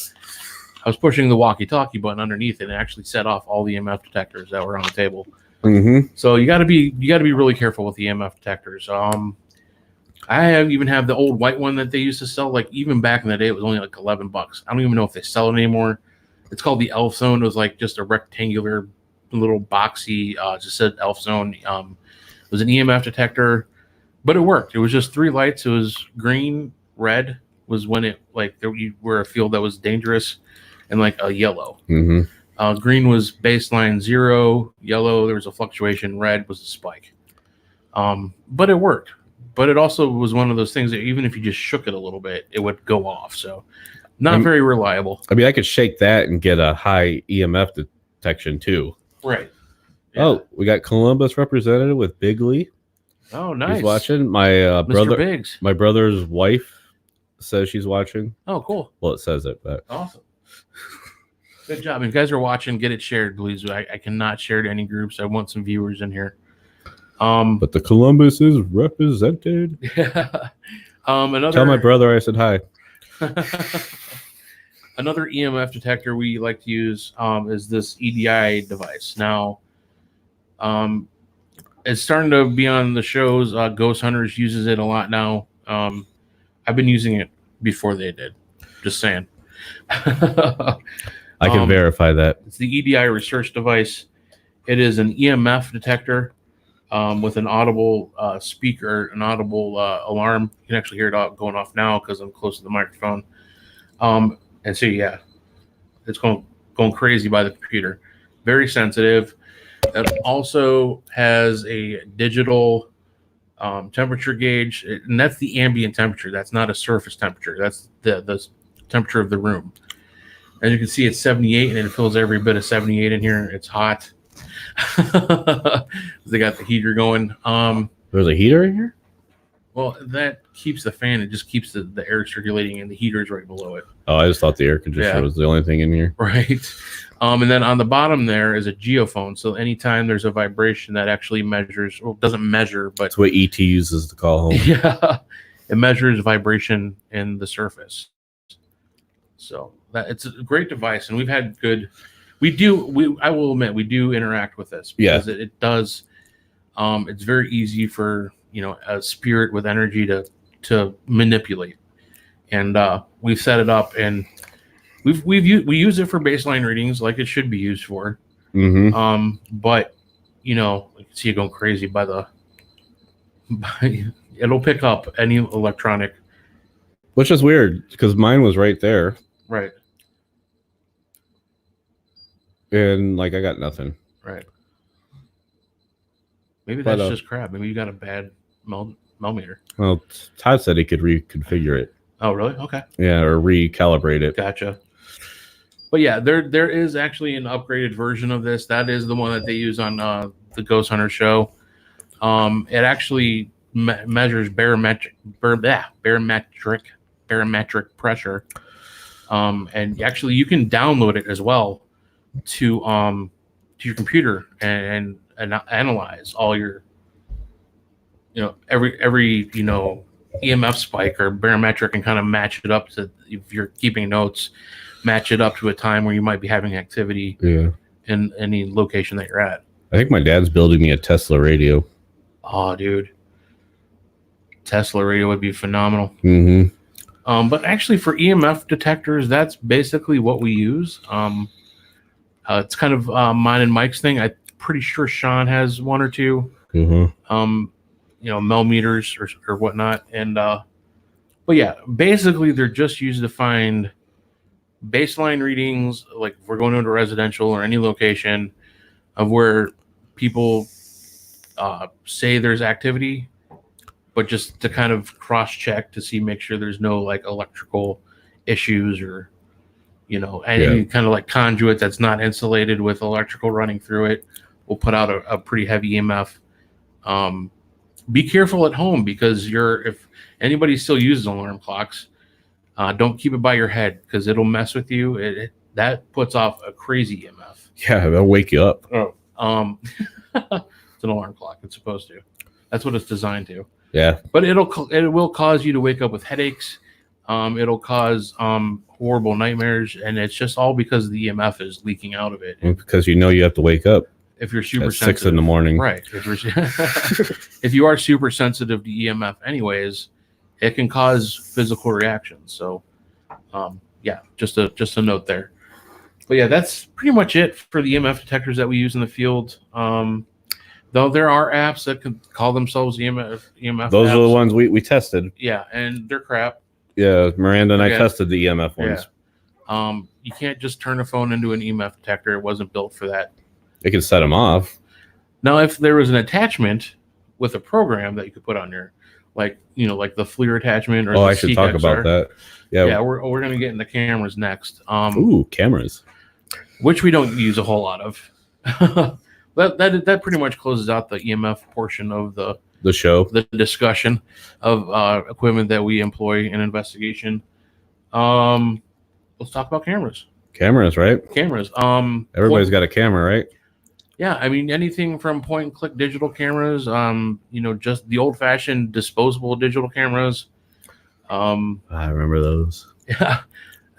I was pushing the walkie-talkie button underneath it and it actually set off all the EMF detectors that were on the table. Mm-hmm. So you got to be really careful with the EMF detectors. I even have the old white one that they used to sell. Like even back in the day, it was only like $11. I don't even know if they sell it anymore. It's called the Elf Zone. It was like just a rectangular, little boxy, just said Elf Zone. It was an EMF detector, but it worked. It was just 3 lights. It was green, red was when it you were a field that was dangerous, and like a yellow. Mm-hmm. Green was baseline 0, yellow there was a fluctuation, red was a spike. But it worked. But it also was one of those things that even if you just shook it a little bit, it would go off. So not very reliable. I mean, I could shake that and get a high EMF detection too. Right. Yeah. Oh, we got Columbus representative with Bigley. Oh, nice. He's watching. My Mr. Biggs. My brother's wife says she's watching. Oh, cool. Well, it says it, but awesome. Good job. If you guys are watching, get it shared, please. I cannot share to any groups. I want some viewers in here. But the Columbus is represented. Another. Tell my brother I said hi. Another EMF detector we like to use is this EDI device. Now, it's starting to be on the shows. Ghost Hunters uses it a lot now. I've been using it before they did. Just saying. I can verify that. It's the EDI research device. It is an EMF detector with an audible speaker, an audible alarm. You can actually hear it going off now because I'm close to the microphone. And so, yeah, it's going crazy by the computer. Very sensitive. It also has a digital temperature gauge, and that's the ambient temperature. That's not a surface temperature. That's the temperature of the room. As you can see, it's 78, and it feels every bit of 78 in here. It's hot. They got the heater going. There's a heater in here? Well, that keeps the fan. It just keeps the air circulating, and the heater is right below it. Oh, I just thought the air conditioner was the only thing in here. Right. And then on the bottom there is a geophone. So anytime there's a vibration that actually measures, well, it doesn't measure, but it's what ET uses to call home. Yeah, it measures vibration in the surface. So it's a great device, and we've had good. I will admit, we do interact with this because it does. It's very easy for a spirit with energy to manipulate, and we've set it up, and we use it for baseline readings like it should be used for. Mm-hmm. But you can see it going crazy it'll pick up any electronic, which is weird because mine was right there, right? And I got nothing. Right. Maybe But, that's just crap. Maybe you got a bad meter. Well, Todd said he could reconfigure it. Oh, really? Okay. Yeah, or recalibrate it. Gotcha. But yeah, there is actually an upgraded version of this. That is the one that they use on the Ghost Hunter show. It actually measures barometric pressure. And actually, you can download it as well to your computer and analyze all your, every EMF spike or barometric, and kind of match it up to, if you're keeping notes, match it up to a time where you might be having activity in any location that you're at. I think my dad's building me a Tesla radio. Oh, dude. Tesla radio would be phenomenal. Mm-hmm. But actually, for EMF detectors, that's basically what we use. It's kind of mine and Mike's thing. I'm pretty sure Sean has one or two. Mm-hmm. Millimeters or whatnot. And but yeah, basically they're just used to find baseline readings, like if we're going into residential or any location of where people say there's activity, but just to kind of cross-check to make sure there's no like electrical issues or any kind of like conduit that's not insulated with electrical running through it. We'll put out a pretty heavy EMF. Be careful at home, because if anybody still uses alarm clocks, don't keep it by your head, because it'll mess with you. That puts off a crazy EMF. Yeah, that'll wake you up. Oh, it's an alarm clock. It's supposed to. That's what it's designed to. Yeah, but it will cause you to wake up with headaches. It'll cause horrible nightmares, and it's just all because the EMF is leaking out of it. Because you have to wake up. If you're super at sensitive, 6 in the morning, right? If you are super sensitive to EMF, anyways, it can cause physical reactions. So, just a note there. But yeah, that's pretty much it for the EMF detectors that we use in the field. Though there are apps that can call themselves EMF. Those apps. are the ones we tested. Yeah, and they're crap. Yeah, Miranda and I tested the EMF ones. Yeah. You can't just turn a phone into an EMF detector. It wasn't built for that. It can set them off. Now, if there was an attachment with a program that you could put on your, like the FLIR attachment, or I should talk about that. Yeah, we're gonna get into cameras next. Ooh, cameras, which we don't use a whole lot of. that pretty much closes out the EMF portion of the show, the discussion of equipment that we employ in investigation. Let's talk about cameras. Cameras, right? Cameras. Everybody's got a camera, right? Yeah, I mean, anything from point and click digital cameras, just the old fashioned disposable digital cameras. I remember those. Yeah.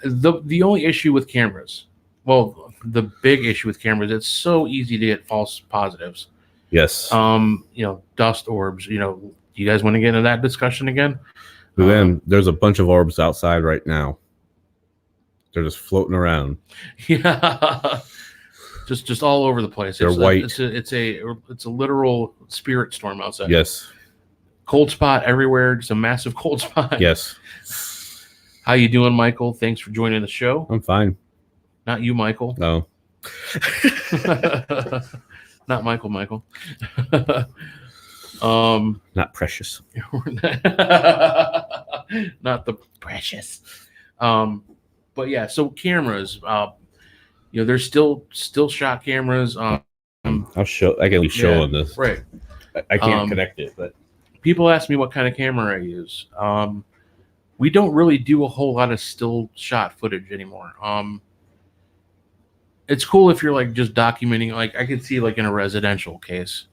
The only issue with cameras, the big issue with cameras, it's so easy to get false positives. Yes. Dust orbs. You guys want to get into that discussion again? There's a bunch of orbs outside right now. They're just floating around. Yeah. Just all over the place. They're white. It's a literal spirit storm outside. Yes. Cold spot everywhere. Just a massive cold spot. Yes. How you doing, Michael? Thanks for joining the show. I'm fine. Not you, Michael. No. Not Michael. Not Precious. Not the Precious. But yeah, so cameras. There's still shot cameras. I'll show. I can show on this. Right. I can't connect it, but people ask me what kind of camera I use. We don't really do a whole lot of still shot footage anymore. It's cool if you're like just documenting. Like I could see like in a residential case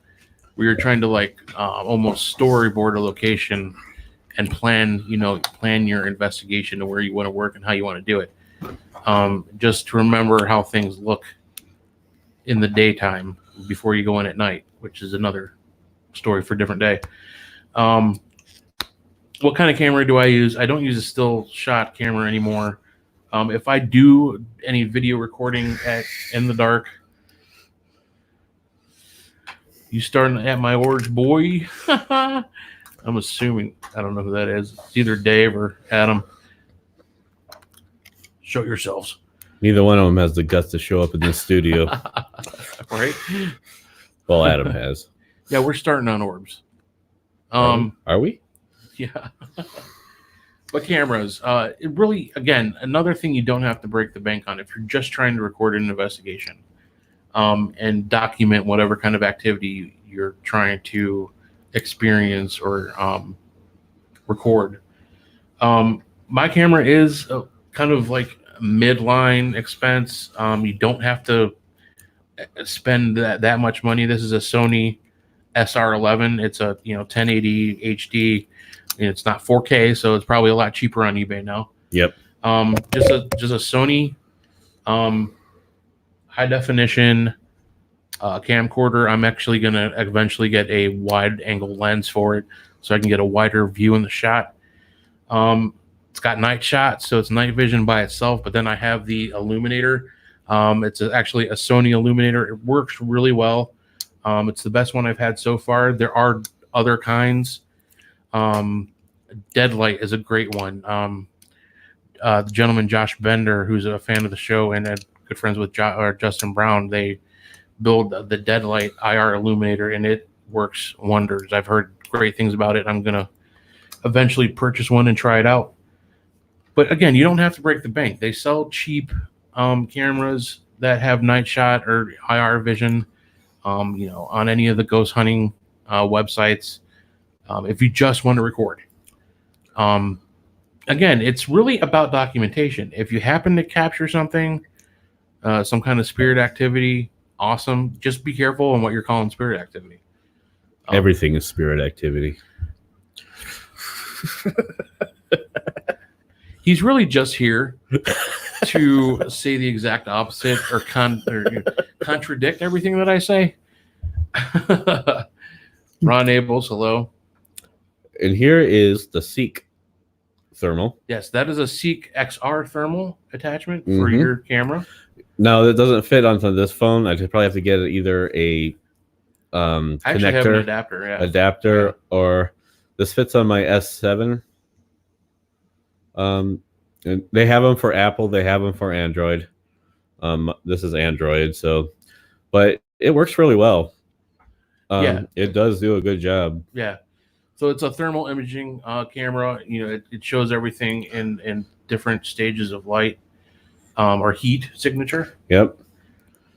where you're trying to like almost storyboard a location and plan your investigation to where you want to work and how you want to do it. Just to remember how things look in the daytime before you go in at night, which is another story for a different day. What kind of camera do I use? I don't use a still shot camera anymore. If I do any video recording in the dark, you starting at my orange boy? I'm assuming, I don't know who that is. It's either Dave or Adam. Show yourselves. Neither one of them has the guts to show up in this studio. Right? Well, Adam has. Yeah, we're starting on orbs. Are we? Yeah. But cameras, it really, again, another thing you don't have to break the bank on if you're just trying to record an investigation, and document whatever kind of activity you're trying to experience or record. My camera is kind of like midline expense. You don't have to spend that much money. This is a Sony SR11. It's a 1080 HD. It's not 4K, so it's probably a lot cheaper on eBay now. Yep. Just a Sony high definition camcorder. I'm actually gonna eventually get a wide angle lens for it, so I can get a wider view in the shot. It's got night shots, so it's night vision by itself. But then I have the illuminator. It's actually a Sony illuminator. It works really well. It's the best one I've had so far. There are other kinds. Deadlight is a great one. The gentleman Josh Bender, who's a fan of the show and good friends with Justin Brown, they build the Deadlight IR illuminator, and it works wonders. I've heard great things about it. I'm gonna eventually purchase one and try it out. But again, you don't have to break the bank. They sell cheap cameras that have night shot or IR vision, on any of the ghost hunting websites. If you just want to record. Again, it's really about documentation. If you happen to capture something, some kind of spirit activity, awesome. Just be careful on what you're calling spirit activity. Everything is spirit activity. He's really just here to say the exact opposite or contradict everything that I say. Ron Abels, hello. And here is the Seek thermal. Yes, that is a Seek XR thermal attachment for your camera. No, that doesn't fit onto this phone. I probably have to get either a connector, have an adapter, or this fits on my S7. And they have them for Apple. They have them for Android. This is Android, but it works really well. It does do a good job. Yeah. So it's a thermal imaging camera. It shows everything in different stages of light or heat signature. Yep.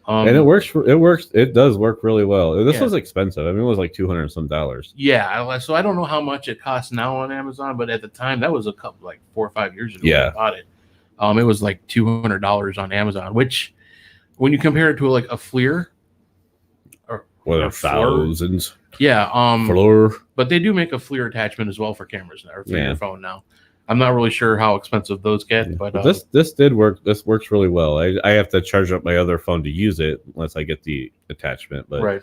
And it works. It does work really well. This was expensive. I mean, it was like $200 some. Yeah. So I don't know how much it costs now on Amazon, but at the time that was a couple, like 4 or 5 years ago. Yeah. I bought it. It was like $200 on Amazon, which when you compare it to like a FLIR, or thousands. Yeah. FLIR. But they do make a FLIR attachment as well for cameras now, or for your phone now. I'm not really sure how expensive those get, but this did work. This works really well. I have to charge up my other phone to use it unless I get the attachment, but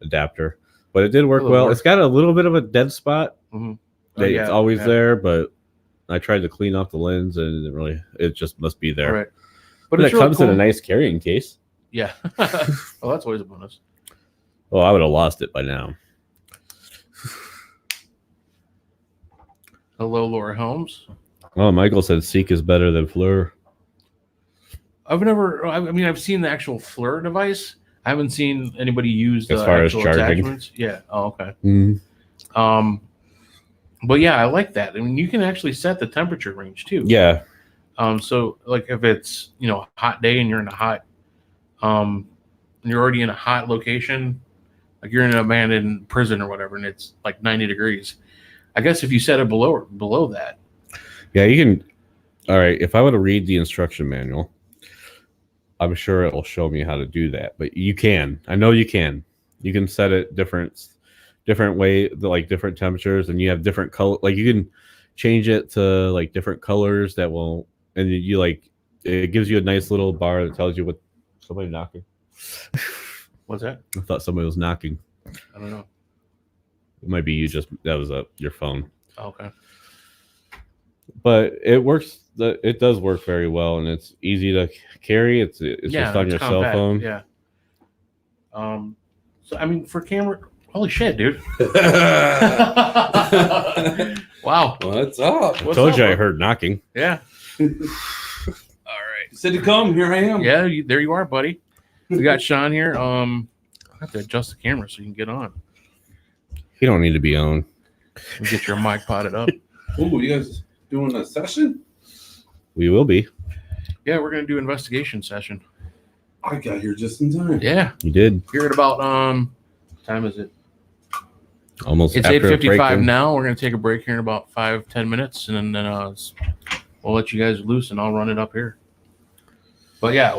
adapter. But it did work well. It's got a little bit of a dead spot. It's always there, but I tried to clean off the lens, and it just must be there. Right. But it comes in a nice carrying case. Yeah. Well, that's always a bonus. Oh, I would have lost it by now. Hello, Laura Holmes. Oh, Michael said Seek is better than FLIR. I've seen the actual FLIR device. I haven't seen anybody use the as far as actual charging. Attachments. Yeah. Oh, okay. But yeah, I like that. I mean, you can actually set the temperature range too. Yeah. So like if it's a hot day and you're in a hot, you're already in a hot location, like you're in an abandoned prison or whatever, and it's like 90 degrees. I guess if you set it below that. Yeah, you can. All right. If I were to read the instruction manual, I'm sure it will show me how to do that. But you can. I know you can. You can set it different way, like different temperatures, and you have different color. Like you can change it to like different colors that will, and you like it gives you a nice little bar that tells you what somebody knocking. What's that? I thought somebody was knocking. I don't know. It might be you. That was your phone. Okay. But it works. It does work very well, and it's easy to carry. It's just on your cell phone. Yeah. So I mean, for camera, holy shit, dude! Wow. What's up? I told you I heard knocking. Yeah. All right. Said to come. Here I am. Yeah, there you are, buddy. We got Sean here. I have to adjust the camera so you can get on. He don't need to be on. Get your mic potted up. Oh, you guys doing a session? We will be. Yeah, we're gonna do investigation session. I got here just in time. Yeah, You did. here at about what time is it? Almost. It's after a 8:55 break-in. now. We're gonna take a break here in about 5-10 minutes, and then we'll let you guys loose, and I'll run it up here. But yeah,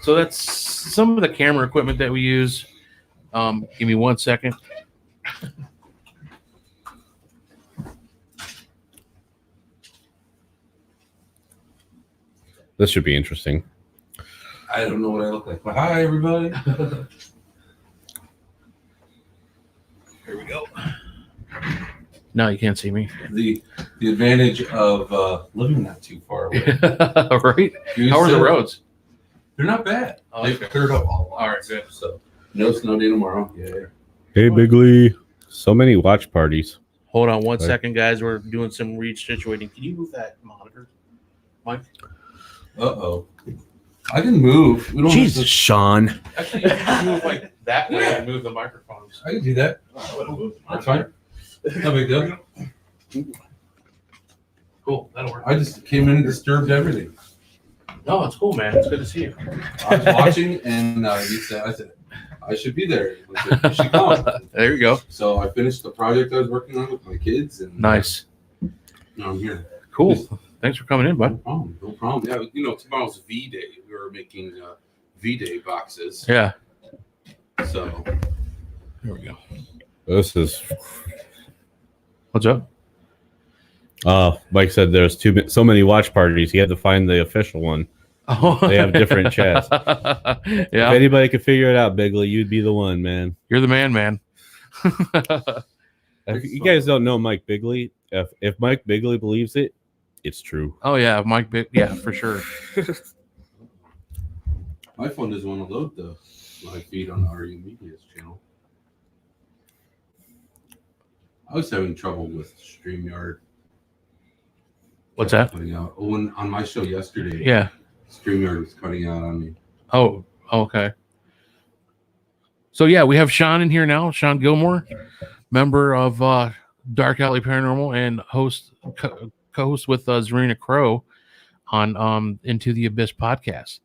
so that's some of the camera equipment that we use. Give me 1 second. This should be interesting. I don't know what I look like, but hi, everybody. Here we go. No, you can't see me. The advantage of living not too far away. Right? How are the roads? They're not bad. Oh, They've okay. cleared up all right, good. So no snow day tomorrow. Yeah. Hey, Bigley. So many watch parties. Hold on 1 Okay. second, guys. We're doing some reach-situating. Can you move that monitor, Mike? Uh-oh. I can move. We don't have to- Sean. Actually, you can move like that way and move the microphones. I can do that. That's fine. No big deal. Cool, that'll work. I just came in and disturbed everything. No, it's cool, man. It's good to see you. I was watching, and I said, I should be there. He said, you should come. There you go. So I finished the project I was working on with my kids, and Nice. now I'm here. Cool. Thanks for coming in, No bud. problem. No problem. Yeah, tomorrow's V-Day. We were making V-Day boxes. Yeah. So There we go. This is. What's up? Mike said there's so many watch parties. He had to find the official one. Oh. They have different chats. Yeah. If anybody could figure it out, Bigley, you'd be the one, man. You're the man. If you guys don't know Mike Bigley, if Mike Bigley believes it, it's true. Oh, yeah. Mike Big. Yeah, for sure. my phone doesn't want to load the live feed on the RU Media's channel. I was having trouble with StreamYard. What's that? Cutting out. Oh, on my show yesterday, Yeah. StreamYard was cutting out on me. Oh, okay. So, yeah, we have Sean in here now. Sean Gilmore, member of Dark Alley Paranormal and co-host with Zarina Crow on Into the Abyss podcast.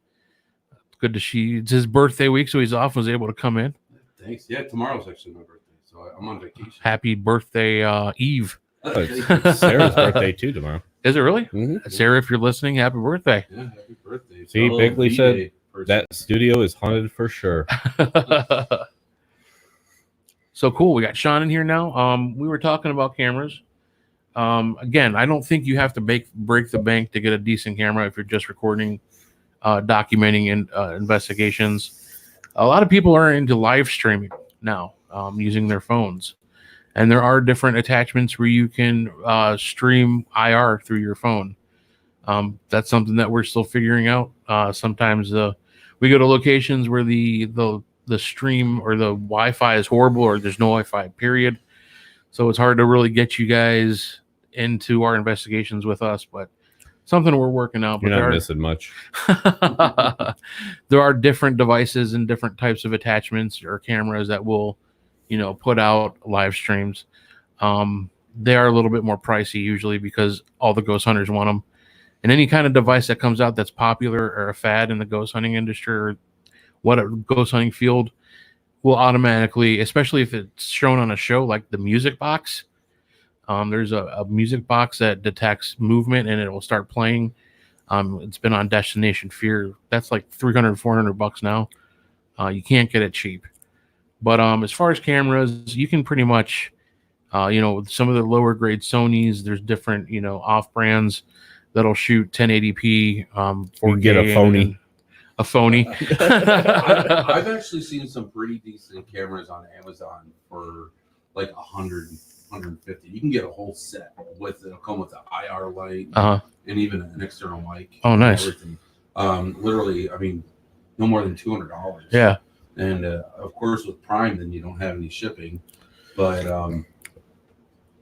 Good to see. It's his birthday week, so he's off. Was able to come in. Thanks. Yeah, tomorrow's actually my birthday, so I'm on vacation. Happy birthday, Eve. It's Sarah's birthday too tomorrow. Is it really? Mm-hmm. Sarah, if you're listening, happy birthday. Yeah, happy birthday. See, Fellow Bigley V-Day said person. that studio is haunted for sure. So cool. We got Sean in here now. We were talking about cameras. Again, I don't think you have to break the bank to get a decent camera if you're just recording, documenting investigations. A lot of people are into live streaming now, using their phones. And there are different attachments where you can stream IR through your phone. That's something that we're still figuring out. Sometimes we go to locations where the stream or the Wi-Fi is horrible, or there's no Wi-Fi, period. So it's hard to really get you guys into our investigations with us, but something we're working out. You're But not missing much. there are different devices and different types of attachments or cameras that will, put out live streams. They are a little bit more pricey usually because all the ghost hunters want them. And any kind of device that comes out that's popular or a fad in the ghost hunting industry or what a ghost hunting field will automatically, especially if it's shown on a show like the music box. There's a music box that detects movement and it will start playing. It's been on Destination Fear. That's like $300-$400 now. You can't get it cheap. But as far as cameras, you can pretty much, some of the lower grade Sonys, there's different, off brands that'll shoot 1080p. You get a phony. A phony. I've actually seen some pretty decent cameras on Amazon for like 100, 150. You can get a whole set it'll come with an IR light and even an external mic. Oh, nice. Everything. Literally, I mean, no more than $200. Yeah. And of course, with Prime, then you don't have any shipping. But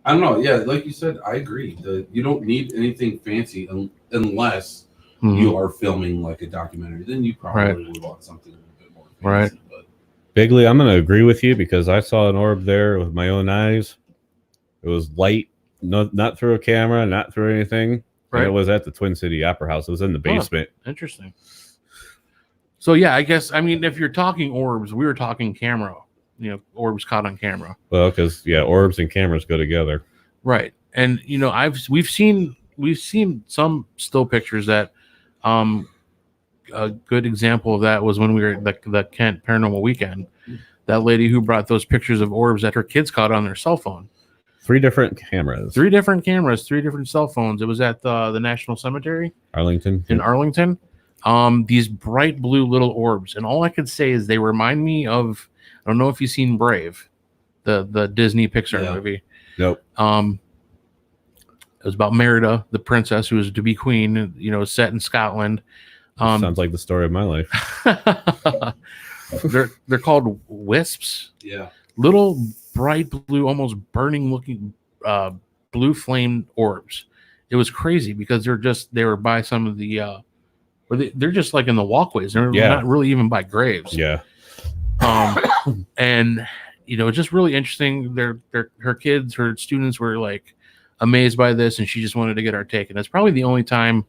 I don't know. Yeah, like you said, I agree. You don't need anything fancy unless you are filming like a documentary. Then you probably would want something a little bit more fancy. Right. But Bigley, I'm going to agree with you because I saw an orb there with my own eyes. It was light, not through a camera, not through anything. Right. And it was at the Twin City Opera House. It was in the basement. Interesting. So yeah, I guess if you're talking orbs, we were talking camera. Orbs caught on camera. Well, because orbs and cameras go together. Right. And we've seen some still pictures that a good example of that was when we were at the Kent Paranormal Weekend. That lady who brought those pictures of orbs that her kids caught on their cell phone. 3 different cameras. 3 different cameras, 3 different cell phones. It was at the National Cemetery in Arlington. These bright blue little orbs. And all I could say is they remind me of, I don't know if you've seen Brave, the Disney Pixar movie. Nope. It was about Merida, the princess who was to be queen, set in Scotland. Sounds like the story of my life. They're called wisps. Yeah. Little bright blue, almost burning looking blue flame orbs. It was crazy because they were by some of the they're just like in the walkways. They're not really even by graves. Yeah. And it's just really interesting. Her kids, her students were like amazed by this, and she just wanted to get our take. And that's probably the only time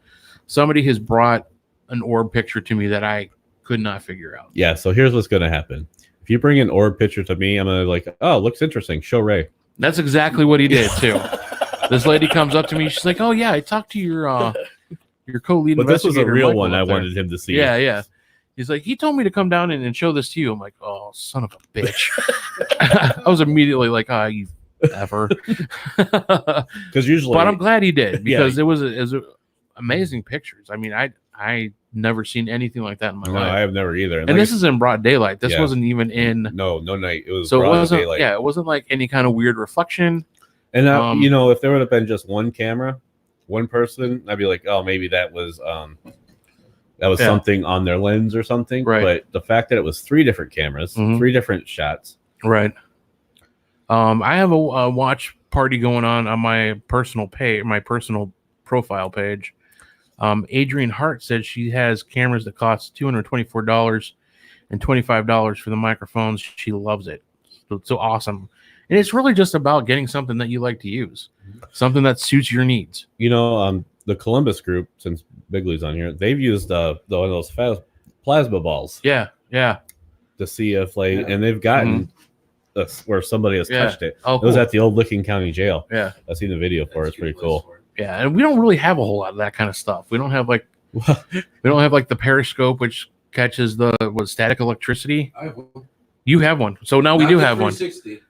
somebody has brought an orb picture to me that I could not figure out. Yeah, so here's what's going to happen. If you bring an orb picture to me, I'm going to like, oh, looks interesting. Show Ray. That's exactly what he did, too. This lady comes up to me. She's like, oh, yeah, I talked to your co-lead investigator. But this was a real Michael one I there. wanted him to see. Yeah. He's like, he told me to come down and show this to you. I'm like, oh, son of a bitch. I was immediately like, you ever. Because usually. But I'm glad he did because it was amazing pictures. I mean, I never seen anything like that in my life. I have never either. And like, this is in broad daylight. This wasn't even in no night. It was so broad it wasn't daylight. Yeah, it wasn't like any kind of weird reflection. And if there would have been just one camera, one person, I'd be like, oh, maybe that was something on their lens or something. Right. But the fact that it was 3 different cameras, 3 different shots. Right. I have a watch party going on my personal page, my personal profile page. Adrienne Hart said she has cameras that cost $224 and $25 for the microphones. She loves it. So it's so awesome. And it's really just about getting something that you like to use, something that suits your needs. The Columbus group, since Bigley's on here, they've used one of those plasma balls. Yeah. To see if and they've gotten where somebody has touched it. Oh, It was at the old Licking County Jail. Yeah. I've seen the video for it. It's pretty cool. Yeah, and we don't really have a whole lot of that kind of stuff. We don't have like the periscope, which catches the static electricity. I have one. You have one, so now we do have one. 360.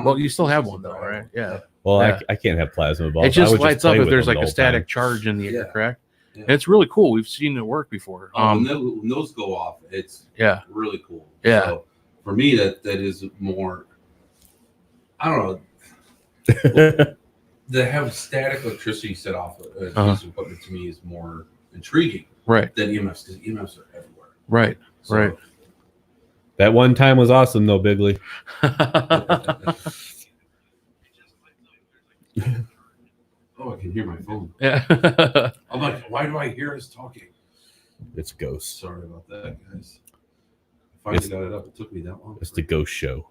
Well, you still have one though, right? Yeah. Well, Yeah. I can't have plasma balls. It just I would lights play up if with there's them like the a whole static time. charge in the air, correct? Yeah. And it's really cool. We've seen it work before. When those go off, it's really cool. Yeah. So for me, that is more. I don't know. To have static electricity set off a piece of equipment to me is more intriguing, Right. Than EMFs, because EMFs are everywhere. Right. So, Right. That one time was awesome, though, Bigley. Oh, I can hear my phone. Yeah. I'm like, why do I hear us talking? It's ghosts. Sorry about that, guys. I finally got it up. It took me that long. It's the ghost show.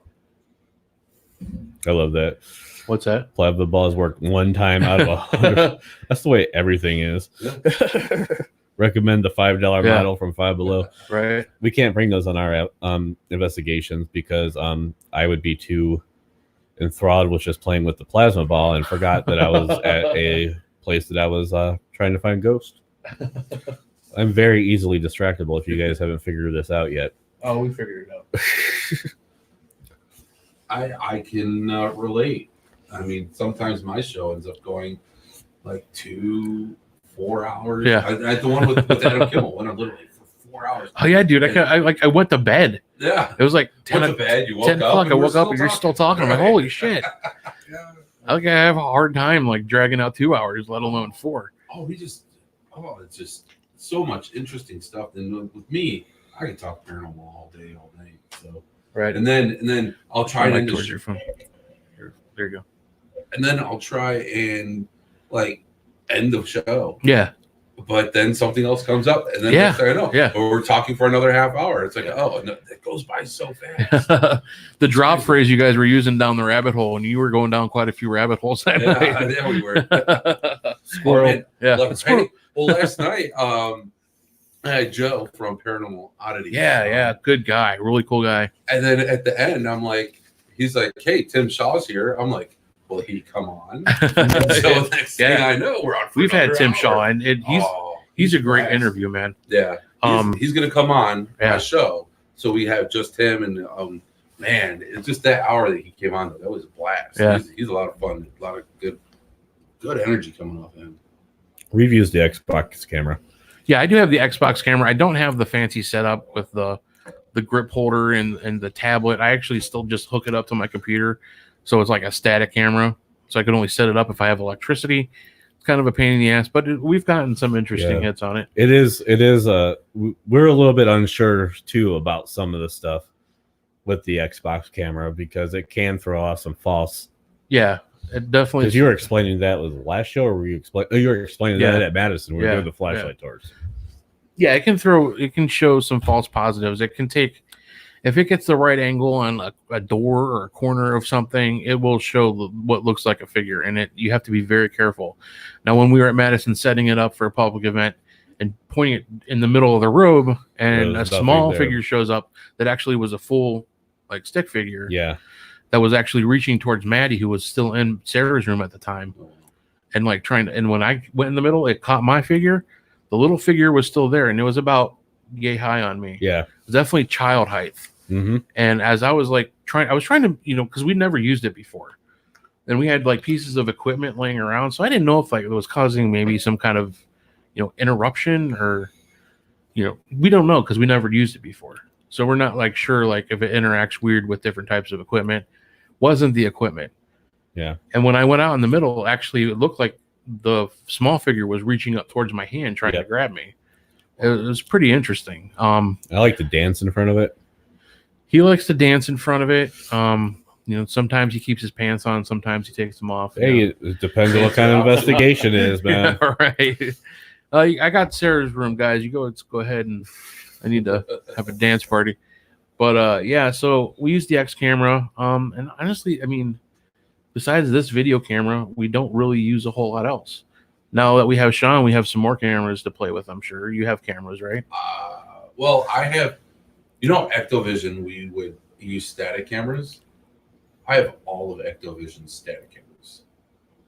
I love that. What's that? Plasma balls work one time out of 100. That's the way everything is. Yeah. Recommend the $5 model from Five Below. Right. We can't bring those on our investigations because I would be too enthralled with just playing with the plasma ball and forgot that I was at a place that I was trying to find ghosts. I'm very easily distractible if you guys haven't figured this out yet. Oh, we figured it out. I can relate. I mean, sometimes my show ends up going like 2-4 hours. Yeah. I the one with Adam Kimmel went on literally for 4 hours. Oh yeah, dude. I went to bed. Yeah. It was like 10 Went to bed. You woke 10 up. o'clock. I and we're woke up and you're still talking. I'm like, Right. holy shit. Yeah. I have a hard time like dragging out 2 hours, let alone 4. It's just so much interesting stuff. And with me, I can talk paranormal all day, all night. So Right. and then I'll try Right to towards your phone. There you go. and then I'll try and like end the show. Yeah. But then something else comes up, and then Yeah. next thing I know, Yeah. we're talking for another half hour. It's like, oh, no, it goes by so fast. The drop phrase you guys were using down the rabbit hole, and you were going down quite a few rabbit holes that night. Yeah, we were. Squirrel. Hey, well, last night, I had Joe from Paranormal Oddities. Yeah, good guy, really cool guy. And then at the end, I'm like, he's like, hey, Tim Shaw's here. I'm like, will he come on? So next thing I know, we're on. We've had Tim Shaw, and he's a great blast. interview, man. Yeah, he's gonna come on my show. So we have just him, and man, it's just that hour that he came on. That was a blast. Yeah. He's a lot of fun. A lot of good energy coming off him. We've used the Xbox camera. Yeah, I do have the Xbox camera. I don't have the fancy setup with the grip holder and the tablet. I actually still just hook it up to my computer, so it's like a static camera. So I can only set it up if I have electricity. It's kind of a pain in the ass, but we've gotten some interesting hits on it. It is. We're a little bit unsure too about some of the stuff with the Xbox camera because it can throw off some false. Yeah, it definitely. Because you were explaining that with the last show, or were you explaining that at Madison? We were doing the flashlight tours. Yeah, it can show some false positives. It can take, if it gets the right angle on a door or a corner of something, it will show what looks like a figure, and you have to be very careful. Now, when we were at Madison setting it up for a public event and pointing it in the middle of the robe, and a small figure shows up that actually was a full like stick figure. Yeah. That was actually reaching towards Maddie, who was still in Sarah's room at the time, and like trying to. And when I went in the middle, it caught my figure. The little figure was still there, and it was about yay high on me. Yeah, it was definitely child height. Mm-hmm. And as I was like trying to, because we'd never used it before, and we had like pieces of equipment laying around, so I didn't know if like it was causing maybe some kind of, interruption or, we don't know because we never used it before, so we're not like sure like if it interacts weird with different types of equipment. Wasn't the equipment. Yeah. And when I went out in the middle, actually it looked like the small figure was reaching up towards my hand trying to grab me. It was pretty interesting. I like to dance in front of it. He likes to dance in front of it. Sometimes he keeps his pants on, sometimes he takes them off. Hey, it depends on what kind of investigation it is, man. Yeah, right. I got Sarah's room, guys. Let's go ahead, and I need to have a dance party. But so we use the X camera. And honestly, I mean, besides this video camera, we don't really use a whole lot else. Now that we have Sean, we have some more cameras to play with. I'm sure you have cameras, right? Well, I have, Ectovision, we would use static cameras. I have all of Ectovision's static cameras.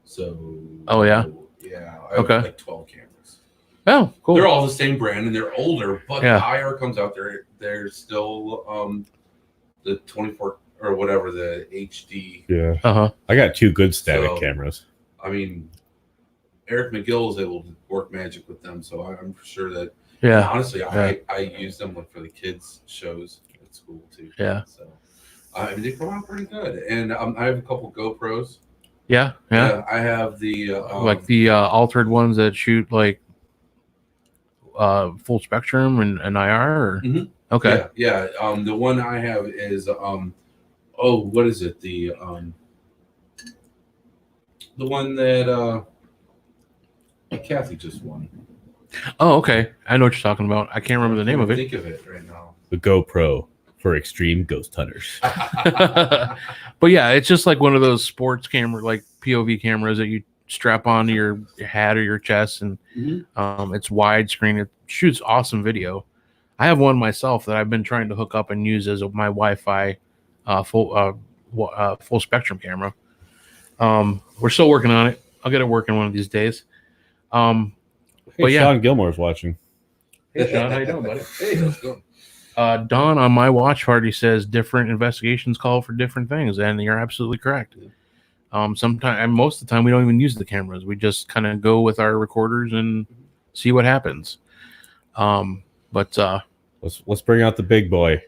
So. Oh, yeah? Yeah. I have like 12 cameras. Oh, cool. They're all the same brand and they're older, but the IR comes out there. They're still the 24 or whatever, the HD. Yeah. I got 2 good static cameras. I mean, Eric McGill is able to work magic with them, so I'm sure that. Yeah. Honestly, I use them for the kids shows at school too. Yeah. So they come out pretty good, and I have a couple GoPros. Yeah. I have the like the altered ones that shoot like full spectrum and IR. Or? Mm-hmm. Okay. Yeah. The one I have is what is it? The one that Kathy just won. Oh, okay. I know what you're talking about. I can't remember the name of it. Think of it right now. The GoPro for extreme ghost hunters. But yeah, it's just like one of those sports camera, like POV cameras that you strap onto your hat or your chest, and it's widescreen. It shoots awesome video. I have one myself that I've been trying to hook up and use as my Wi-Fi full spectrum camera. We're still working on it. I'll get it working one of these days. But Sean Gilmore's watching. Hey, Sean, how you doing, buddy? Hey, how's it going? Don on my watch party says different investigations call for different things, and you're absolutely correct. Sometimes, most of the time, we don't even use the cameras. We just kind of go with our recorders and see what happens. But let's bring out the big boy.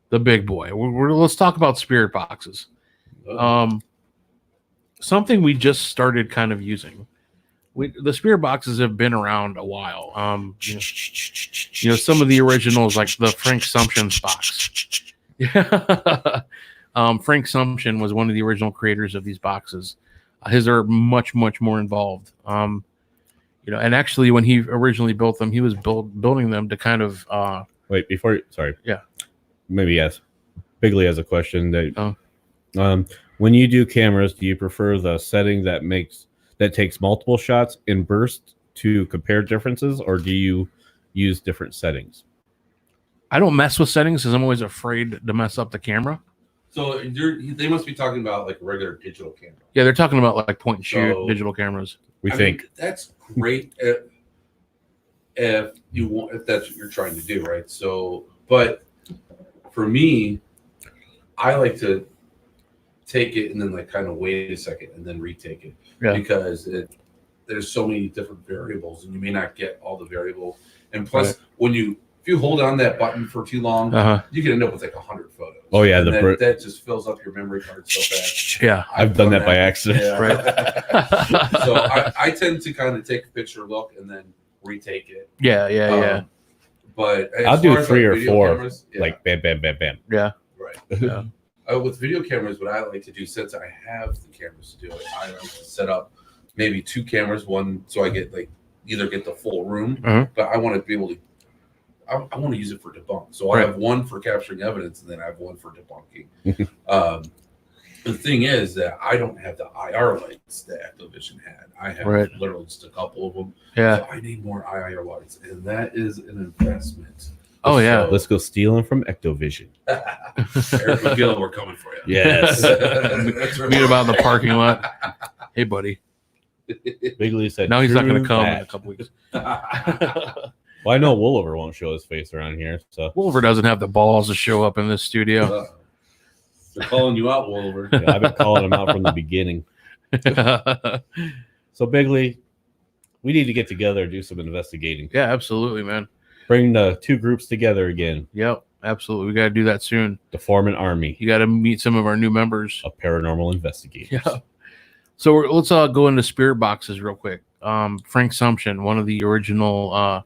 The big boy. Let's talk about spirit boxes. Something we just started kind of using. The spirit boxes have been around a while. Some of the originals, like the Frank Sumption's box. Yeah. Frank Sumption was one of the original creators of these boxes. His are much, much more involved. And actually, when he originally built them, he was building them to kind of. Wait, sorry. Yeah. Maybe yes. Bigley has a question when you do cameras, do you prefer the setting that takes multiple shots in bursts to compare differences, or do you use different settings? I don't mess with settings because I'm always afraid to mess up the camera. So they must be talking about like regular digital camera. Yeah, they're talking about like point and shoot digital cameras. I mean, that's great if that's what you're trying to do, right? So, but for me, I like to take it and then like kind of wait a second and then retake it because there's so many different variables and you may not get all the variables. And plus, if you hold on that button for too long, you can end up with like 100 photos. Oh yeah, that just fills up your memory card so fast. Yeah, I've done that by accident. Yeah. Right. So I tend to kind of take a picture, look, and then retake it. Yeah. But I'll do 3 or 4, cameras, like bam, bam, bam, bam. Yeah. Right. Yeah. With video cameras, what I like to do, since I have the cameras to do it, I like to set up maybe 2 cameras, one so I get either get the full room, but I want to be able to. I want to use it for debunk. So I have one for capturing evidence, and then I have one for debunking. The thing is that I don't have the IR lights that Activision had. I have literally just a couple of them. Yeah. So I need more IR lights, and that is an investment. Oh yeah. Let's go steal them from Ectovision. Eric McGill, we're coming for you. Yes. Meet him out in the parking lot. Hey, buddy. Bigley said. No, he's not going to come in a couple weeks. Well, I know Wolver won't show his face around here. So Wolver doesn't have the balls to show up in this studio. They're calling you out, Wolver. Yeah, I've been calling him out from the beginning. So Bigley, we need to get together and do some investigating. Yeah, absolutely, man. Bring the 2 groups together again. Yep, absolutely. We got to do that soon. To form an army. You got to meet some of our new members. Of paranormal investigators. Yeah. So let's go into spirit boxes real quick. Frank Sumption, one of the original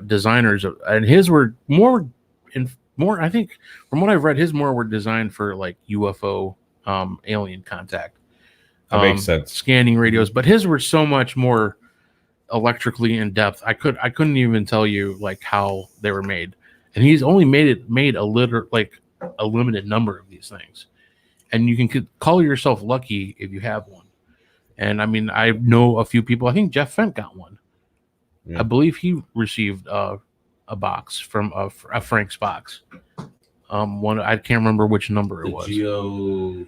designers, and his were more. I think from what I've read, his more were designed for like UFO, alien contact. That makes sense. Scanning radios, but his were so much more electrically in depth. I couldn't even tell you like how they were made, and he's only made a limited number of these things, and you can call yourself lucky if you have one. And I mean, I know a few people. I think Jeff Fent got one. Yeah. I believe he received a box from a Frank's box. One I can't remember which number it was. Geo.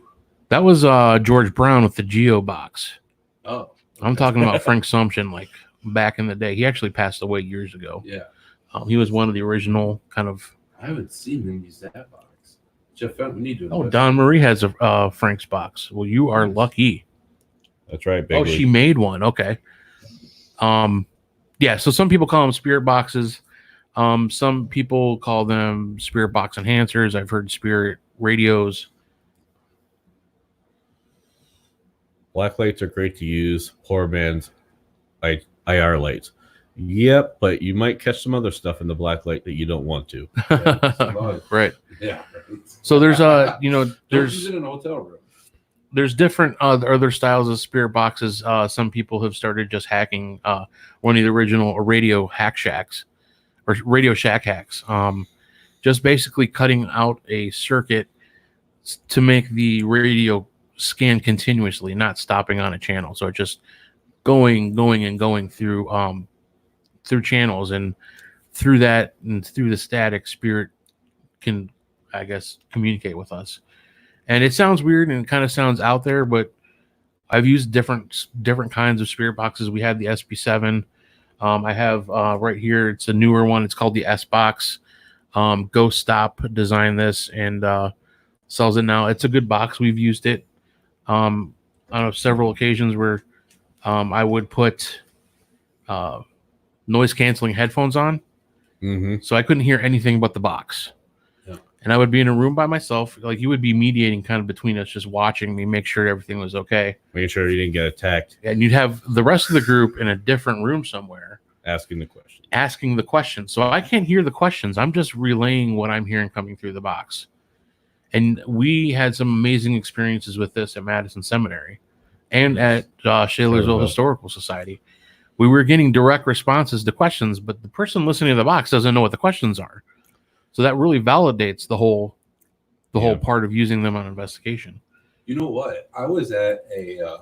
That was George Brown with the Geo box. Oh, I'm talking about Frank Sumption, like back in the day. He actually passed away years ago. Yeah, he was one of the original kind of. I haven't seen him use that box. Jeff, we need to. Oh, Don Marie has a Frank's box. Well, you are lucky. That's right. Bigley. Oh, she made one. Okay. Yeah. So some people call them spirit boxes. Some people call them spirit box enhancers. I've heard spirit radios. Black lights are great to use. Poor man's IR lights. Yep, but you might catch some other stuff in the black light that you don't want to. Right. Yeah. So there's there's in an hotel room. There's different other styles of spirit boxes. Some people have started just hacking one of the original Radio Hack Shacks or Radio Shack hacks. Just basically cutting out a circuit to make the radio scan continuously, not stopping on a channel. So it's just going through channels, and through that and through the static, spirit can, I guess, communicate with us. And it sounds weird and it kind of sounds out there, but I've used different kinds of spirit boxes. We had the SB7. I have right here, it's a newer one. It's called the S box. Ghost Stop designed this and sells it now. It's a good box. We've used it on several occasions where I would put noise canceling headphones on. Mm-hmm. So I couldn't hear anything but the box. Yeah. And I would be in a room by myself. Like you would be mediating kind of between us, just watching me, make sure everything was okay. Making sure you didn't get attacked. And you'd have the rest of the group in a different room somewhere. Asking the question. So I can't hear the questions. I'm just relaying what I'm hearing coming through the box. And we had some amazing experiences with this at Madison Seminary and at Shaler'sville Historical Society. we were getting direct responses to questions, but the person listening to the box doesn't know what the questions are. So that really validates the whole part of using them on investigation. You know what? I was at a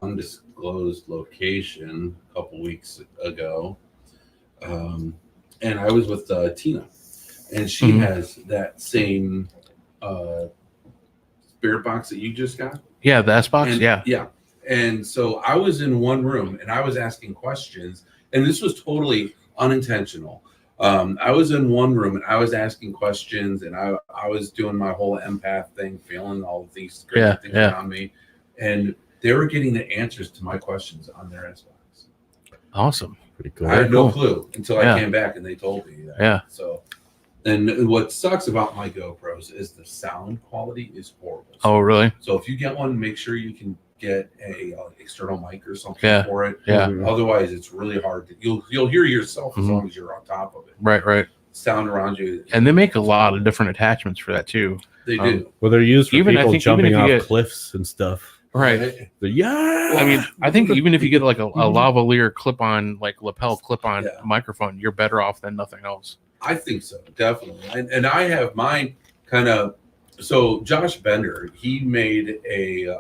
undisclosed location a couple weeks ago, and I was with Tina, and she has that same spirit box that you just got. Yeah, the S box. And, yeah. And so I was in one room and I was asking questions, and this was totally unintentional. I was in one room and I was asking questions, and I was doing my whole empath thing, feeling all of these crazy things around me, and they were getting the answers to my questions on their Xbox. Awesome. Pretty cool. I had no clue until I came back and they told me that. Yeah. So, and what sucks about my GoPros is the sound quality is horrible. So, Oh, really? So if you get one, make sure you can get a external mic or something for it. Yeah. Otherwise, it's really hard. You'll hear yourself as long as you're on top of it. Right. Sound around you. And they make a lot of different attachments for that too. They do. Well, they're used for people jumping off get, cliffs and stuff. Right. Yeah. I mean, I think even if you get like a lavalier clip-on, like lapel clip-on microphone, you're better off than nothing else. I think so, definitely. And I have mine kind of. So Josh Bender, he made a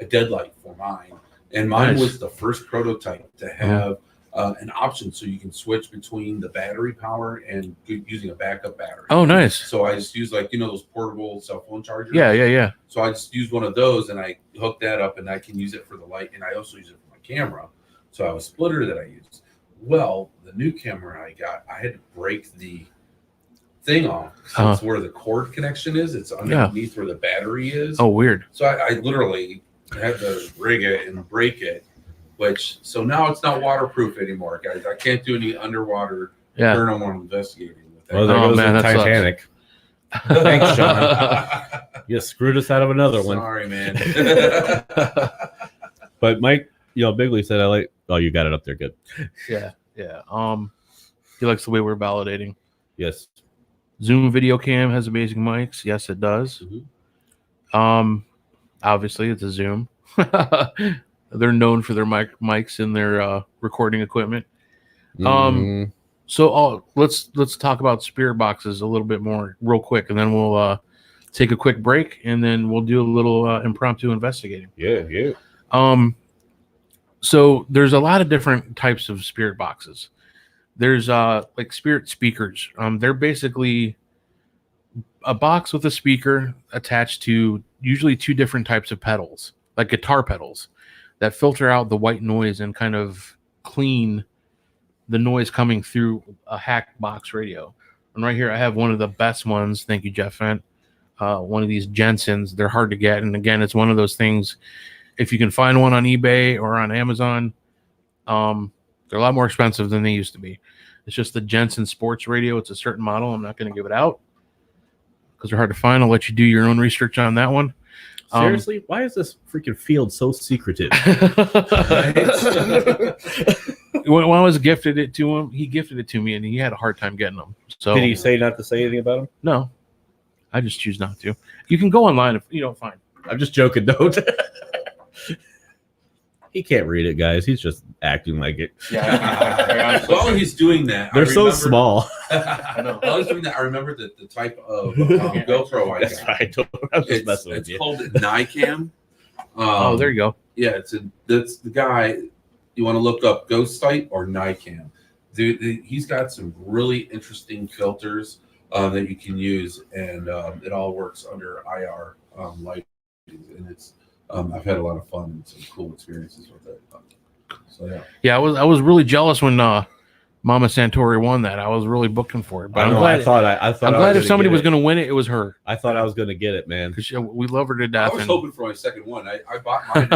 deadlight for mine, and mine was the first prototype to have an option so you can switch between the battery power and using a backup battery. Oh, nice. So I just used those portable cell phone chargers. Yeah. So I just used one of those and I hooked that up, and I can use it for the light, and I also use it for my camera. So I have a splitter that I use. Well, the new camera I got, I had to break the thing off. So it's where the cord connection is. It's underneath where the battery is. Oh, weird. So I literally had to rig it and break it, so now it's not waterproof anymore, guys. I can't do any underwater paranormal investigating with that. Well, there goes the Titanic. Thanks, Sean. You screwed us out of another one. Sorry, man. But Mike, Bigley said, oh, you got it up there. Good. Yeah. He likes the way we're validating. Yes. Zoom video cam has amazing mics. Yes, it does. Obviously, it's a Zoom. They're known for their mics and their recording equipment. So let's talk about spirit boxes a little bit more real quick, and then we'll take a quick break, and then we'll do a little impromptu investigating. Yeah. So there's a lot of different types of spirit boxes. There's like spirit speakers. They're basically a box with a speaker attached to usually two different types of pedals, like guitar pedals, that filter out the white noise and kind of clean the noise coming through a hack box radio. And right here, I have one of the best ones. Thank you, Jeff Fent. One of these Jensens. They're hard to get. And again, it's one of those things, if you can find one on eBay or on Amazon, they're a lot more expensive than they used to be. It's just the Jensen sports radio. It's a certain model. I'm not going to give it out because they're hard to find. I'll let you do your own research on that one. Seriously, why is this freaking field so secretive? When I was gifted it to him, he gifted it to me, and he had a hard time getting them. So did he say not to say anything about them? No, I just choose not to. You can go online if you don't find. I'm just joking, though. He can't read it, guys. He's just acting like it. Yeah. While he's doing that, they're so small. I know. While he's doing that, I remember the type of GoPro I got. Right. I was just messing with you. It's called Nicam. Oh, there you go. Yeah, that's the guy. You want to look up Ghost Sight or Nicam. Dude, he's got some really interesting filters that you can use, and it all works under IR lighting, and it's. I've had a lot of fun and some cool experiences with it. So yeah, I was really jealous when Mama Santori won that. I was really booking for it. But I'm glad if somebody was going to win it, it was her. I thought I was going to get it, man. Because we love her to death. I was hoping for my second one. I bought mine.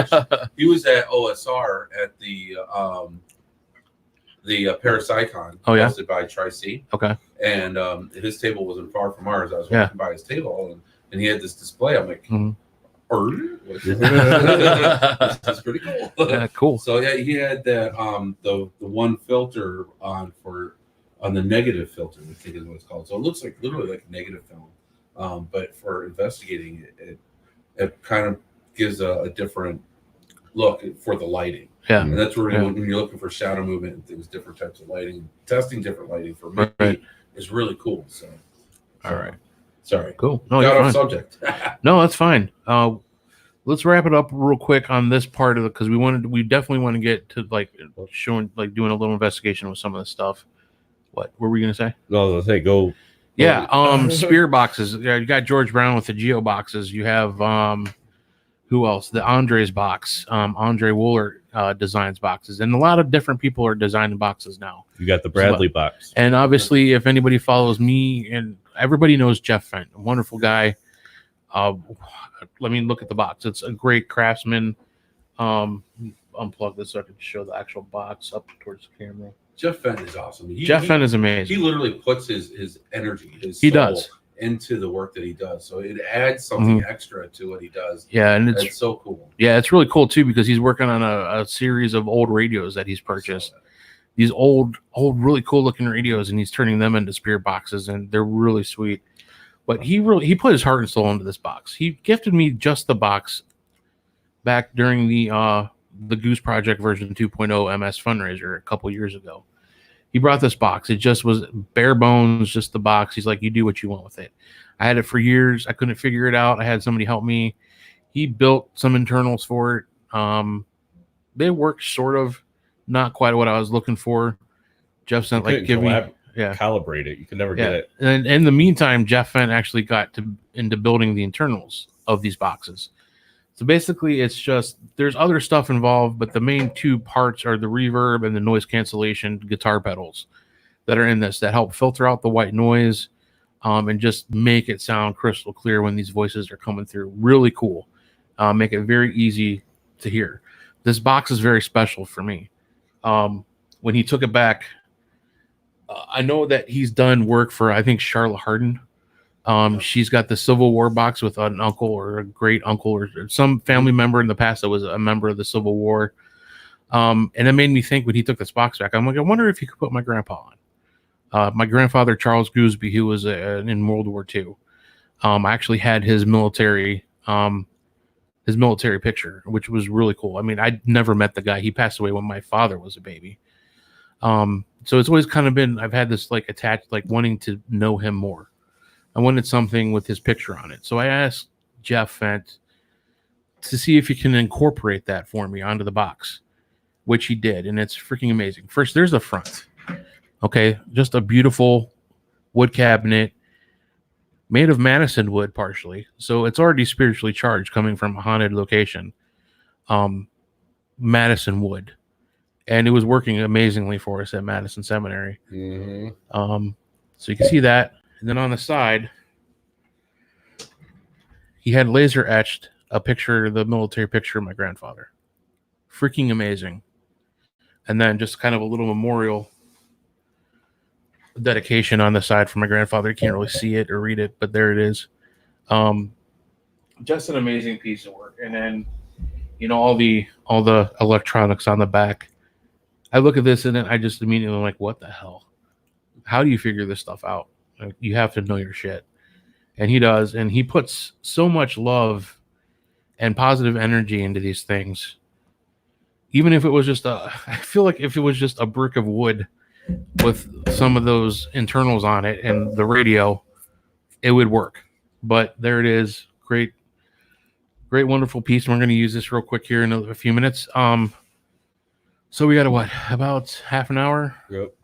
He was at OSR at the Parapsychon hosted by Tri-C. Okay. And his table wasn't far from ours. I was walking by his table, and he had this display. I'm like, this is pretty cool. Yeah, cool. So yeah, he had that the one filter on the negative filter, I think is what it's called. So it looks like literally like a negative film. But for investigating it kind of gives a different look for the lighting. Yeah. And that's where Yeah. when you're looking for shadow movement and things, different types of lighting, testing different lighting for me Right. is really cool. All right. Sorry. Cool. No, Got you're off fine. subject. No, that's fine. Let's wrap it up real quick on this part of it because we definitely want to get to like showing, like doing a little investigation with some of the stuff. What were we gonna say? No, let's say go. Yeah, spear boxes. Yeah, you got George Brown with the Geo boxes. You have who else? The Andre's box. Andre Wooler designs boxes, and a lot of different people are designing boxes now. You got the Bradley box, and obviously, if anybody follows me, and everybody knows Jeff Fent, a wonderful guy. Let me look at the box. It's a great craftsman. Unplug this so I can show the actual box up towards the camera. Jeff Fent is awesome. Jeff Fent is amazing. He literally puts his energy, his he soul does into the work that he does. So it adds something extra to what he does. Yeah, and it's so cool. Yeah, it's really cool too because he's working on a series of old radios that he's purchased. These old, really cool looking radios, and he's turning them into spear boxes, and they're really sweet. But he put his heart and soul into this box. He gifted me just the box back during the Goose Project version 2.0 MS fundraiser a couple years ago. He brought this box. It just was bare bones, just the box. He's like, you do what you want with it. I had it for years. I couldn't figure it out. I had somebody help me. He built some internals for it. They worked sort of, not quite what I was looking for. Jeff sent calibrate it. You could never get it. And in the meantime, Jeff Fent actually got into building the internals of these boxes. So basically, it's just there's other stuff involved, but the main two parts are the reverb and the noise cancellation guitar pedals that are in this that help filter out the white noise and just make it sound crystal clear when these voices are coming through. Really cool. Make it very easy to hear. This box is very special for me. When he took it back, I know that he's done work for, I think, Charlotte Hardin. She's got the Civil War box with an uncle or a great uncle or some family member in the past that was a member of the Civil War. And it made me think when he took this box back, I'm like, I wonder if he could put my grandpa on. My grandfather, Charles Gooseby, who was in World War II. I actually had his military picture, which was really cool. I mean, I'd never met the guy. He passed away when my father was a baby. So it's always kind of been, I've had this like attached, like wanting to know him more. I wanted something with his picture on it. So I asked Jeff Fent to see if he can incorporate that for me onto the box, which he did. And it's freaking amazing. First, there's the front. Okay. Just a beautiful wood cabinet made of Madison wood partially. So it's already spiritually charged coming from a haunted location. Madison wood. And it was working amazingly for us at Madison Seminary. Mm-hmm. So you can see that. And then on the side, he had laser etched a picture, the military picture of my grandfather. Freaking amazing. And then just kind of a little memorial dedication on the side for my grandfather. You can't really see it or read it, but there it is. Just an amazing piece of work. And then, all the electronics on the back. I look at this and then I just immediately am like, what the hell? How do you figure this stuff out? Like, you have to know your shit. And he does. And he puts so much love and positive energy into these things. Even if it was just I feel like if it was just a brick of wood with some of those internals on it and the radio, it would work. But there it is. Great, wonderful piece. And we're going to use this real quick here in a few minutes. So we got about half an hour? Yep.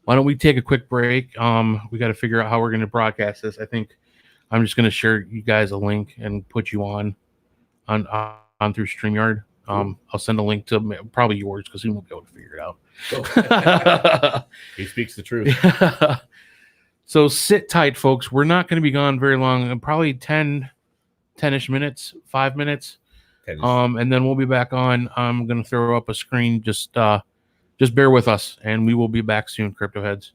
Why don't we take a quick break? We got to figure out how we're going to broadcast this. I think I'm just going to share you guys a link and put you on through StreamYard. I'll send a link to probably yours because he won't be able to figure it out. He speaks the truth. So sit tight, folks. We're not going to be gone very long. Probably 10-ish minutes, 5 minutes. And then we'll be back on. I'm going to throw up a screen. Just bear with us, and we will be back soon, Crypto Heads.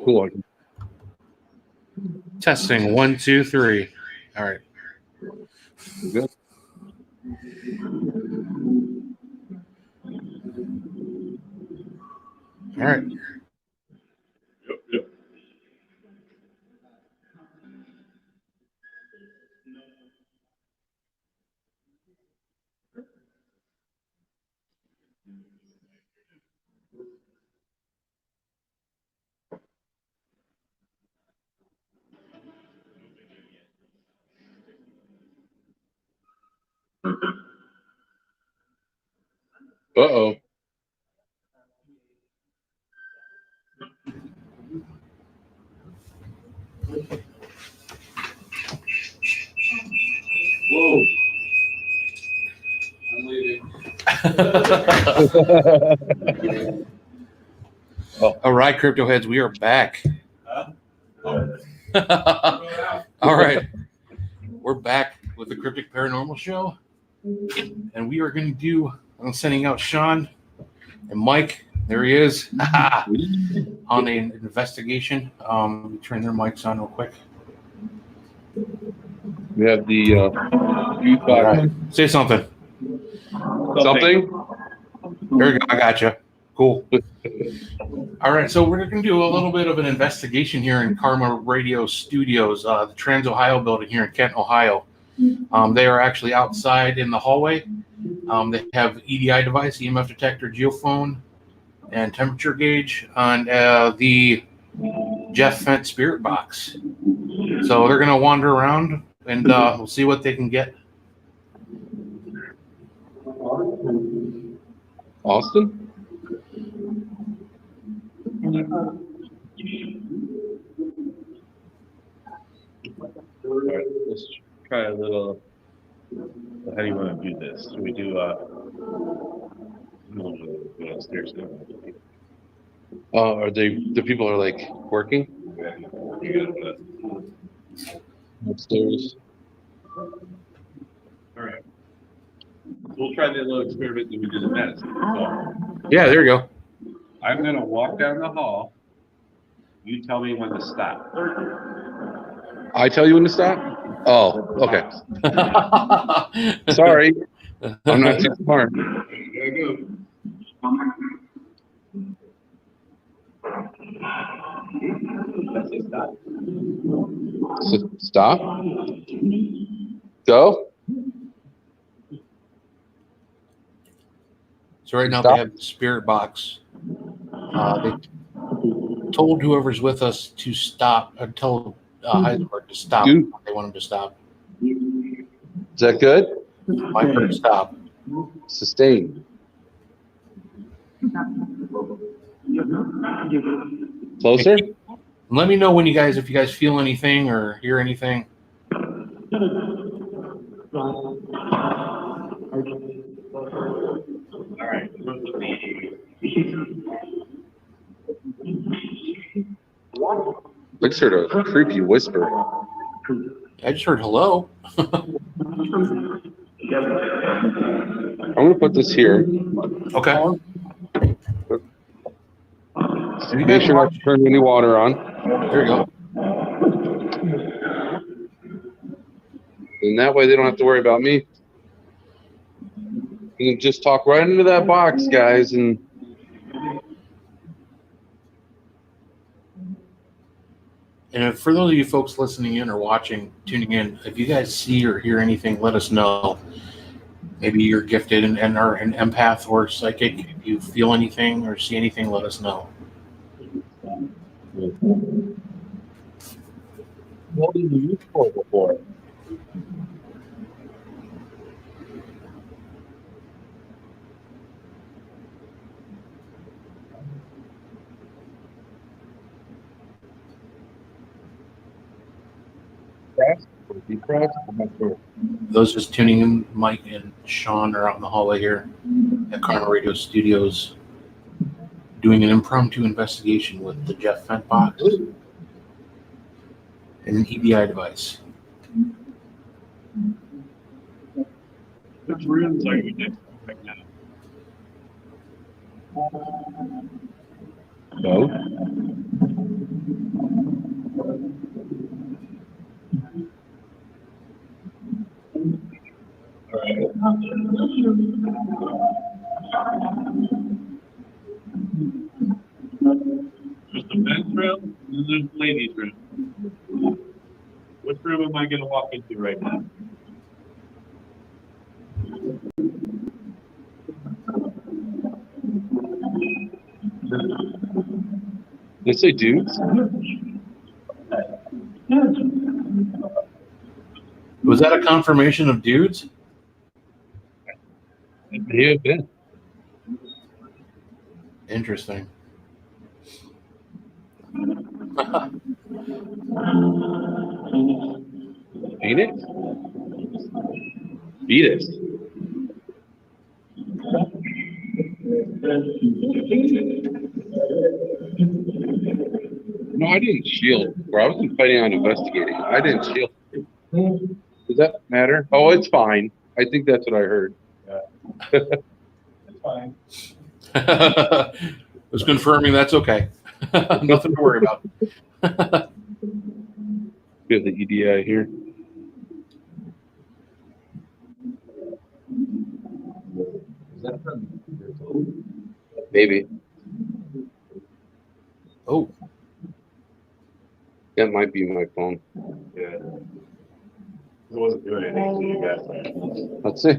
Cool. Testing 1, 2, 3. All right. Good. All right. Yep. Uh-oh. Whoa. I'm leaving. All right, crypto heads, we are back. All right. We're back with the Cryptic Paranormal Show. And we are going to do, I'm sending out Sean and Mike. There he is. On an investigation. Let me turn their mics on real quick. We have the youth All right. Say something. something. There you go. I got you. Cool. All right. So we're going to do a little bit of an investigation here in Karma Radio Studios, the Trans Ohio building here in Kent, Ohio. They are actually outside in the hallway. They have EDI device, EMF detector, geophone, and temperature gauge on the Jeff Fent spirit box. So they're going to wander around and we'll see what they can get. Austin? All right, let's try a little. How do you want to do this? Should we do go downstairs now? Are the people are like working? You got upstairs. All right. We'll try the little experiment that we did in medicine. So Yeah, there you go. I'm gonna walk down the hall. You tell me when to stop. I tell you when to stop? Oh, okay. Sorry. I'm not too smart. So, stop. Go. So right now Stop. they have the spirit box. They told whoever's with us to stop, tell Heisenberg to stop. Dude. They want him to stop. Is that good? Mike, stop. Sustain. Closer? Let me know when if you guys feel anything or hear anything. All right. I just heard a creepy whisper. I just heard hello. I'm gonna put this here. Okay. Make sure not to turn any water on. There you go. And that way they don't have to worry about me. You can just talk right into that box, guys, and And for those of you folks listening in or watching, tuning in, if you guys see or hear anything, let us know. Maybe you're gifted and are an empath or psychic. If you feel anything or see anything, let us know. what did you use for before? press or deep press? I'm not sure. Those just tuning in, Mike and Sean are out in the hallway here at Carnal Radio Studios doing an impromptu investigation with the Jeff Fent box and an EDI device. Which rooms are you next to right now? No. There's the men's room and then there's the ladies' room. Which room am I going to walk into right now? They say dudes. Was that a confirmation of dudes? It may have been. Interesting. Phoenix? Phoenix. No, I didn't shield. Bro, I wasn't fighting on investigating. I didn't shield. Does that matter? Oh, it's fine. I think that's what I heard. It's fine. Was confirming that's okay. Nothing to worry about. We have the EDI here. Is that from your phone? Maybe. Oh, That might be my phone. Yeah. It wasn't doing anything to you guys. Let's see.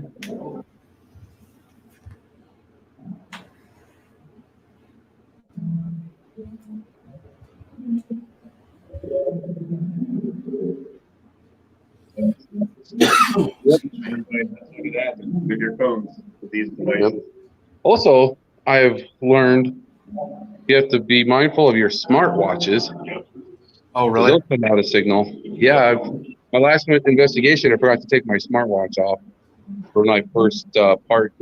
Everybody, that's what it happens with your phones, with these devices. Also, I have learned you have to be mindful of your smartwatches. oh, really? They'll send out a signal. Yeah, my last minute investigation, I forgot to take my smartwatch off for my first part.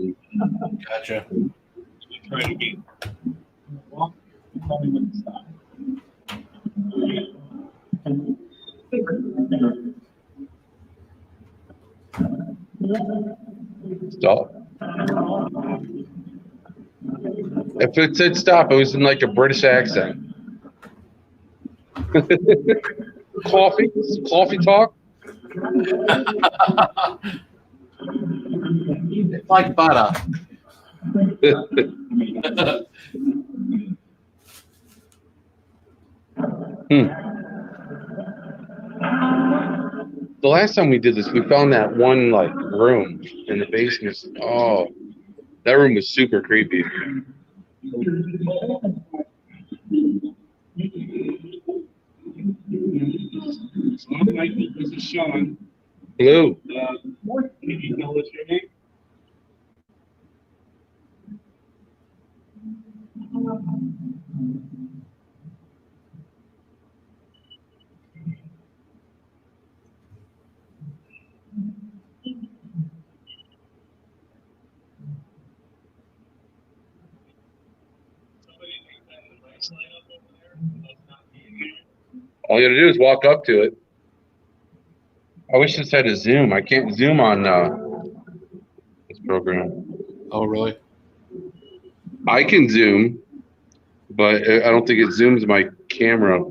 Gotcha. Try it again. Well, tell me when to stop. Stop. If it said stop, it was in like a British accent. Coffee? Coffee talk? It's like butter. The last time we did this, we found that one like room in the basement. Oh, that room was super creepy. So, Michael, this is Sean. Hello. Can you tell us your name? All you gotta do is walk up to it. I wish this had a zoom. I can't zoom on this program. Oh, really? I can zoom, but I don't think it zooms my camera.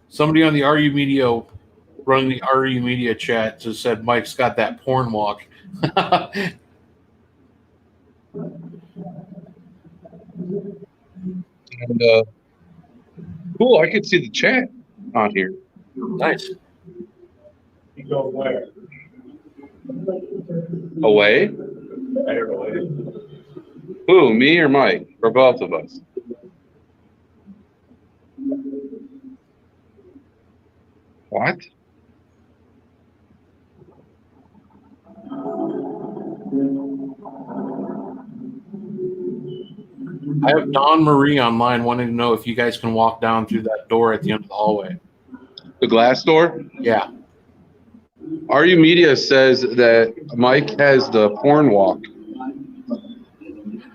Somebody on the RU Media, running the RU Media chat, just said Mike's got that porn walk. And cool, I could see the chat on here. Nice. You go where? Away? I don't know. Who, me or Mike? Or both of us? What? I have Dawn Marie online wanting to know if you guys can walk down through that door at the end of the hallway. The glass door? Yeah. RU Media says that Mike has the porn walk.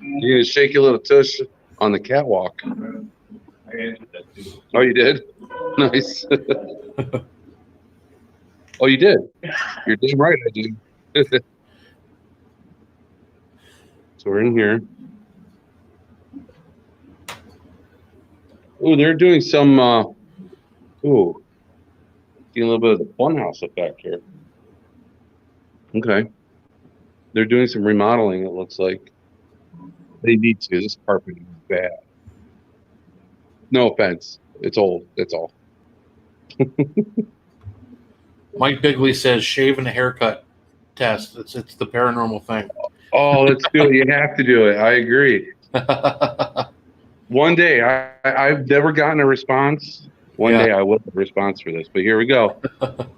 You're gonna shake your little tush on the catwalk. I answered that too. Oh, you did? Nice. Oh, you did? You're damn right I did. So we're in here. Oh, they're doing some, getting a little bit of the funhouse effect here. Okay. They're doing some remodeling, it looks like. They need to. This carpet is bad. No offense. It's old. That's all. Mike Bigley says shave and a haircut test. It's the paranormal thing. Oh, let's do it. You have to do it. I agree. One day, I've never gotten a response. One day I will have a response for this, but here we go. Can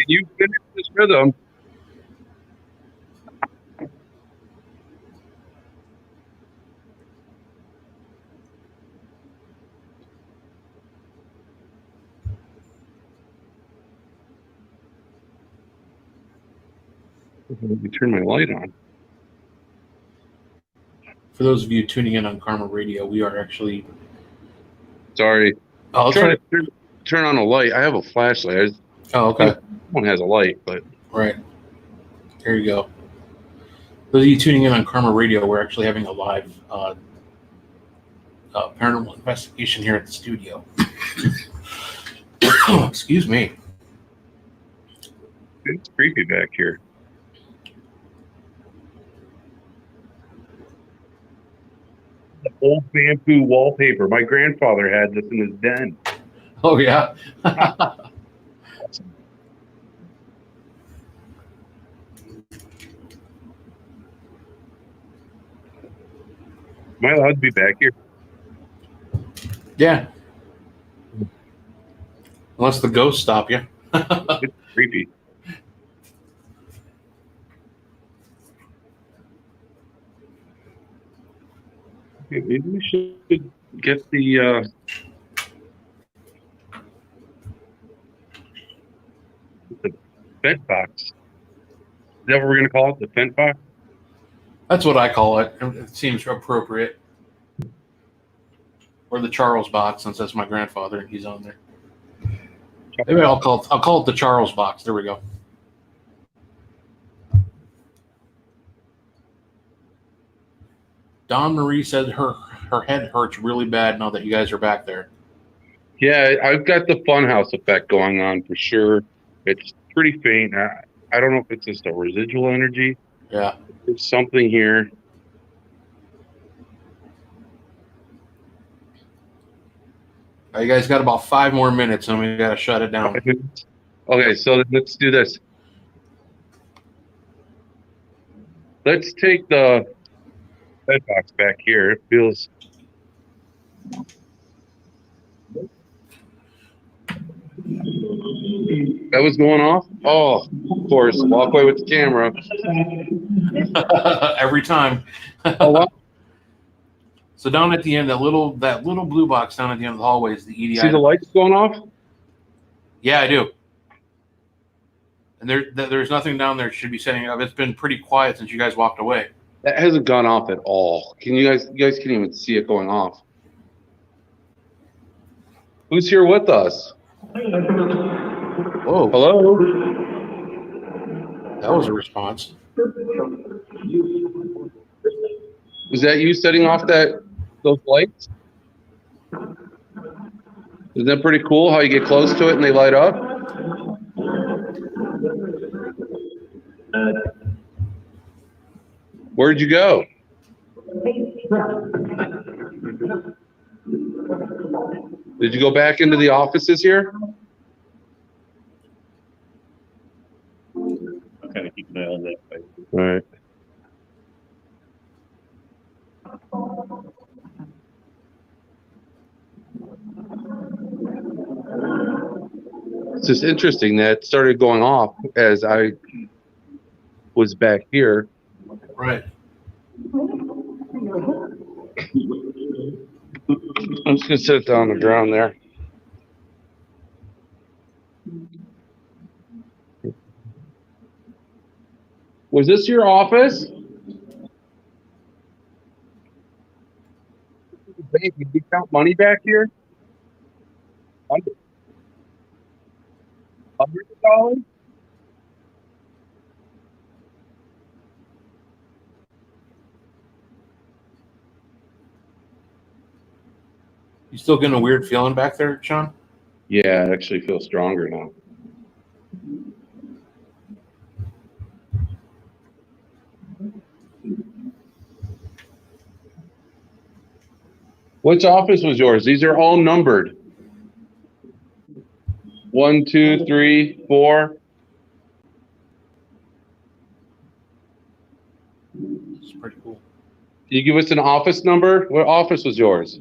you finish this rhythm? Let me turn my light on. For those of you tuning in on Karma Radio, we are actually. Sorry. I'll try to turn on a light. I have a flashlight. Oh, okay. One has a light, but right. Here you go. Those of you tuning in on Karma Radio, we're actually having a live paranormal investigation here at the studio. Excuse me. It's creepy back here. The old bamboo wallpaper. My grandfather had this in his den. Oh, yeah. Am I allowed to be back here? Yeah. Unless the ghosts stop you. It's creepy. Okay, maybe we should get the vent box. Is that what we're going to call it? The vent box? That's what I call it. It seems appropriate. Or the Charles box, since that's my grandfather and he's on there. Maybe I'll call it the Charles box. There we go. Dawn Marie said her head hurts really bad now that you guys are back there. Yeah, I've got the funhouse effect going on for sure. It's pretty faint. I don't know if it's just a residual energy. Yeah. There's something here. You guys got about 5 more minutes and we got to shut it down. Okay, so let's do this. Let's take the bed box back here. It feels. That was going off? Oh, of course. Walk away with the camera. Every time. Oh, wow. So down at the end, that little blue box down at the end of the hallway is the EDI. See the lights going off? Yeah, I do. And there's nothing down there that should be setting up. It's been pretty quiet since you guys walked away. That hasn't gone off at all. You guys can't even see it going off. Who's here with us? Oh, Hello? that was a response. Is that you setting off those lights? Isn't that pretty cool how you get close to it and they light up? Where'd you go? Did you go back into the offices here? I'm kind of keeping an eye on that. All right. It's just interesting that it started going off as I was back here. Right. I'm just gonna sit it down on the ground there. Was this your office? Babe, did you count money back here? $100? You still getting a weird feeling back there, Sean? Yeah, I actually feel stronger now. Which office was yours? These are all numbered. 1, 2, 3, 4. It's pretty cool. Can you give us an office number? What office was yours?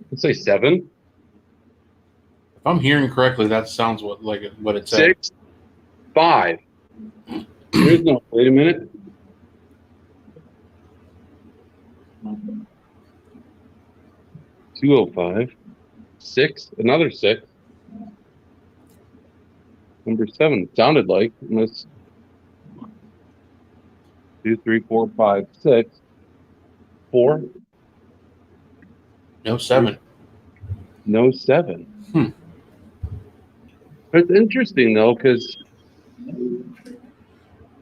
Let's say 7. If I'm hearing correctly, that sounds what it said. 6, 5. There's no. Wait a minute. $205. 6. Another 6. Number 7. Sounded like. Unless 2, 3, 4, 5, 6. 4. No 7. No 7. It's interesting though, because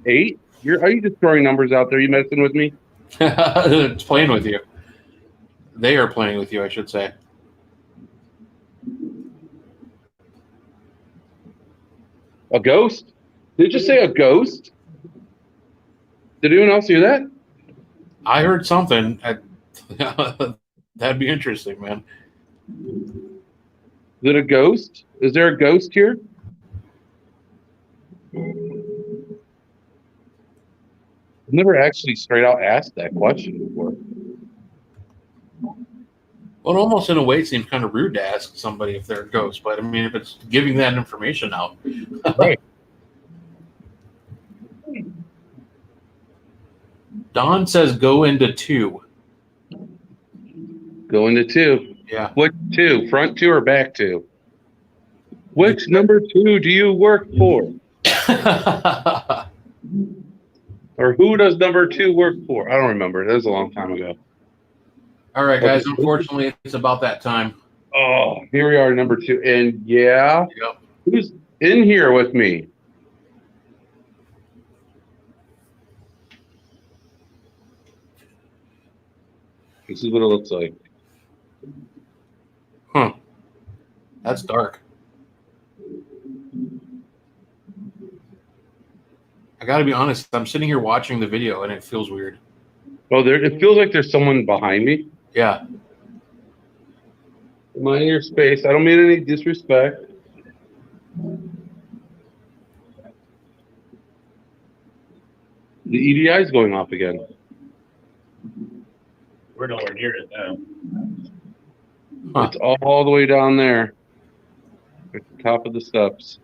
8. Are you just throwing numbers out there? You messing with me? It's playing with you. They are playing with you, I should say. A ghost? Did you just say a ghost? Did anyone else hear that? I heard something. That'd be interesting, man. Is it a ghost? Is there a ghost here? I've never actually straight out asked that question before. Well, it almost in a way seems kind of rude to ask somebody if they're a ghost, but I mean, if it's giving that information out. Right. Don says go into 2. Go into 2. Yeah. What 2? Front 2 or back 2? Which number 2 do you work for? Or who does number 2 work for? I don't remember. That was a long time ago. All right, guys. Unfortunately, it's about that time. Oh, here we are, number 2. And yeah, Yep. who's in here with me? This is what it looks like. Huh. That's dark. I got to be honest. I'm sitting here watching the video, and it feels weird. Oh, it feels like there's someone behind me. Yeah. Mind your space. I don't mean any disrespect. The EDI is going off again. We're nowhere near it now. Huh. It's all the way down there at the top of the steps.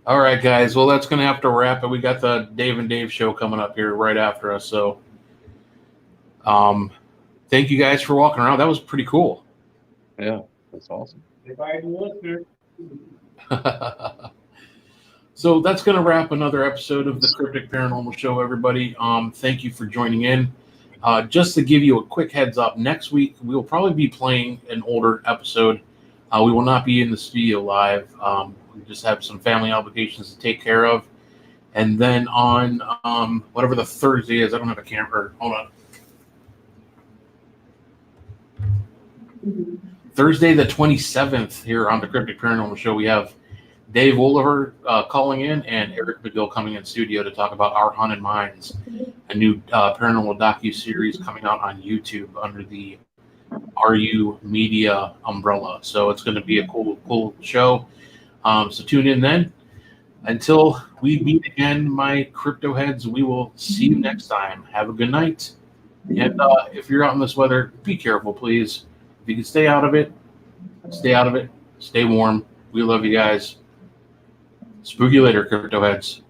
All right, guys. Well, that's going to have to wrap it. We got the Dave and Dave show coming up here right after us. So thank you guys for walking around. That was pretty cool. Yeah, that's awesome. If I had a listener. So that's going to wrap another episode of the Cryptic Paranormal Show, everybody. Thank you for joining in. Just to give you a quick heads up, next week we will probably be playing an older episode. We will not be in the studio live. We just have some family obligations to take care of. And then on whatever the Thursday is, I don't have a camera. Hold on. Thursday the 27th here on the Cryptic Paranormal Show, we have Dave Oliver calling in and Eric Begill coming in studio to talk about Our Haunted Minds, a new paranormal docu-series coming out on YouTube under the RU Media umbrella. So it's going to be a cool show. So tune in then. Until we meet again, my crypto heads, we will see you next time. Have a good night. And if you're out in this weather, be careful, please. If you can stay out of it, stay out of it. Stay warm. We love you guys. Spook you later, crypto heads.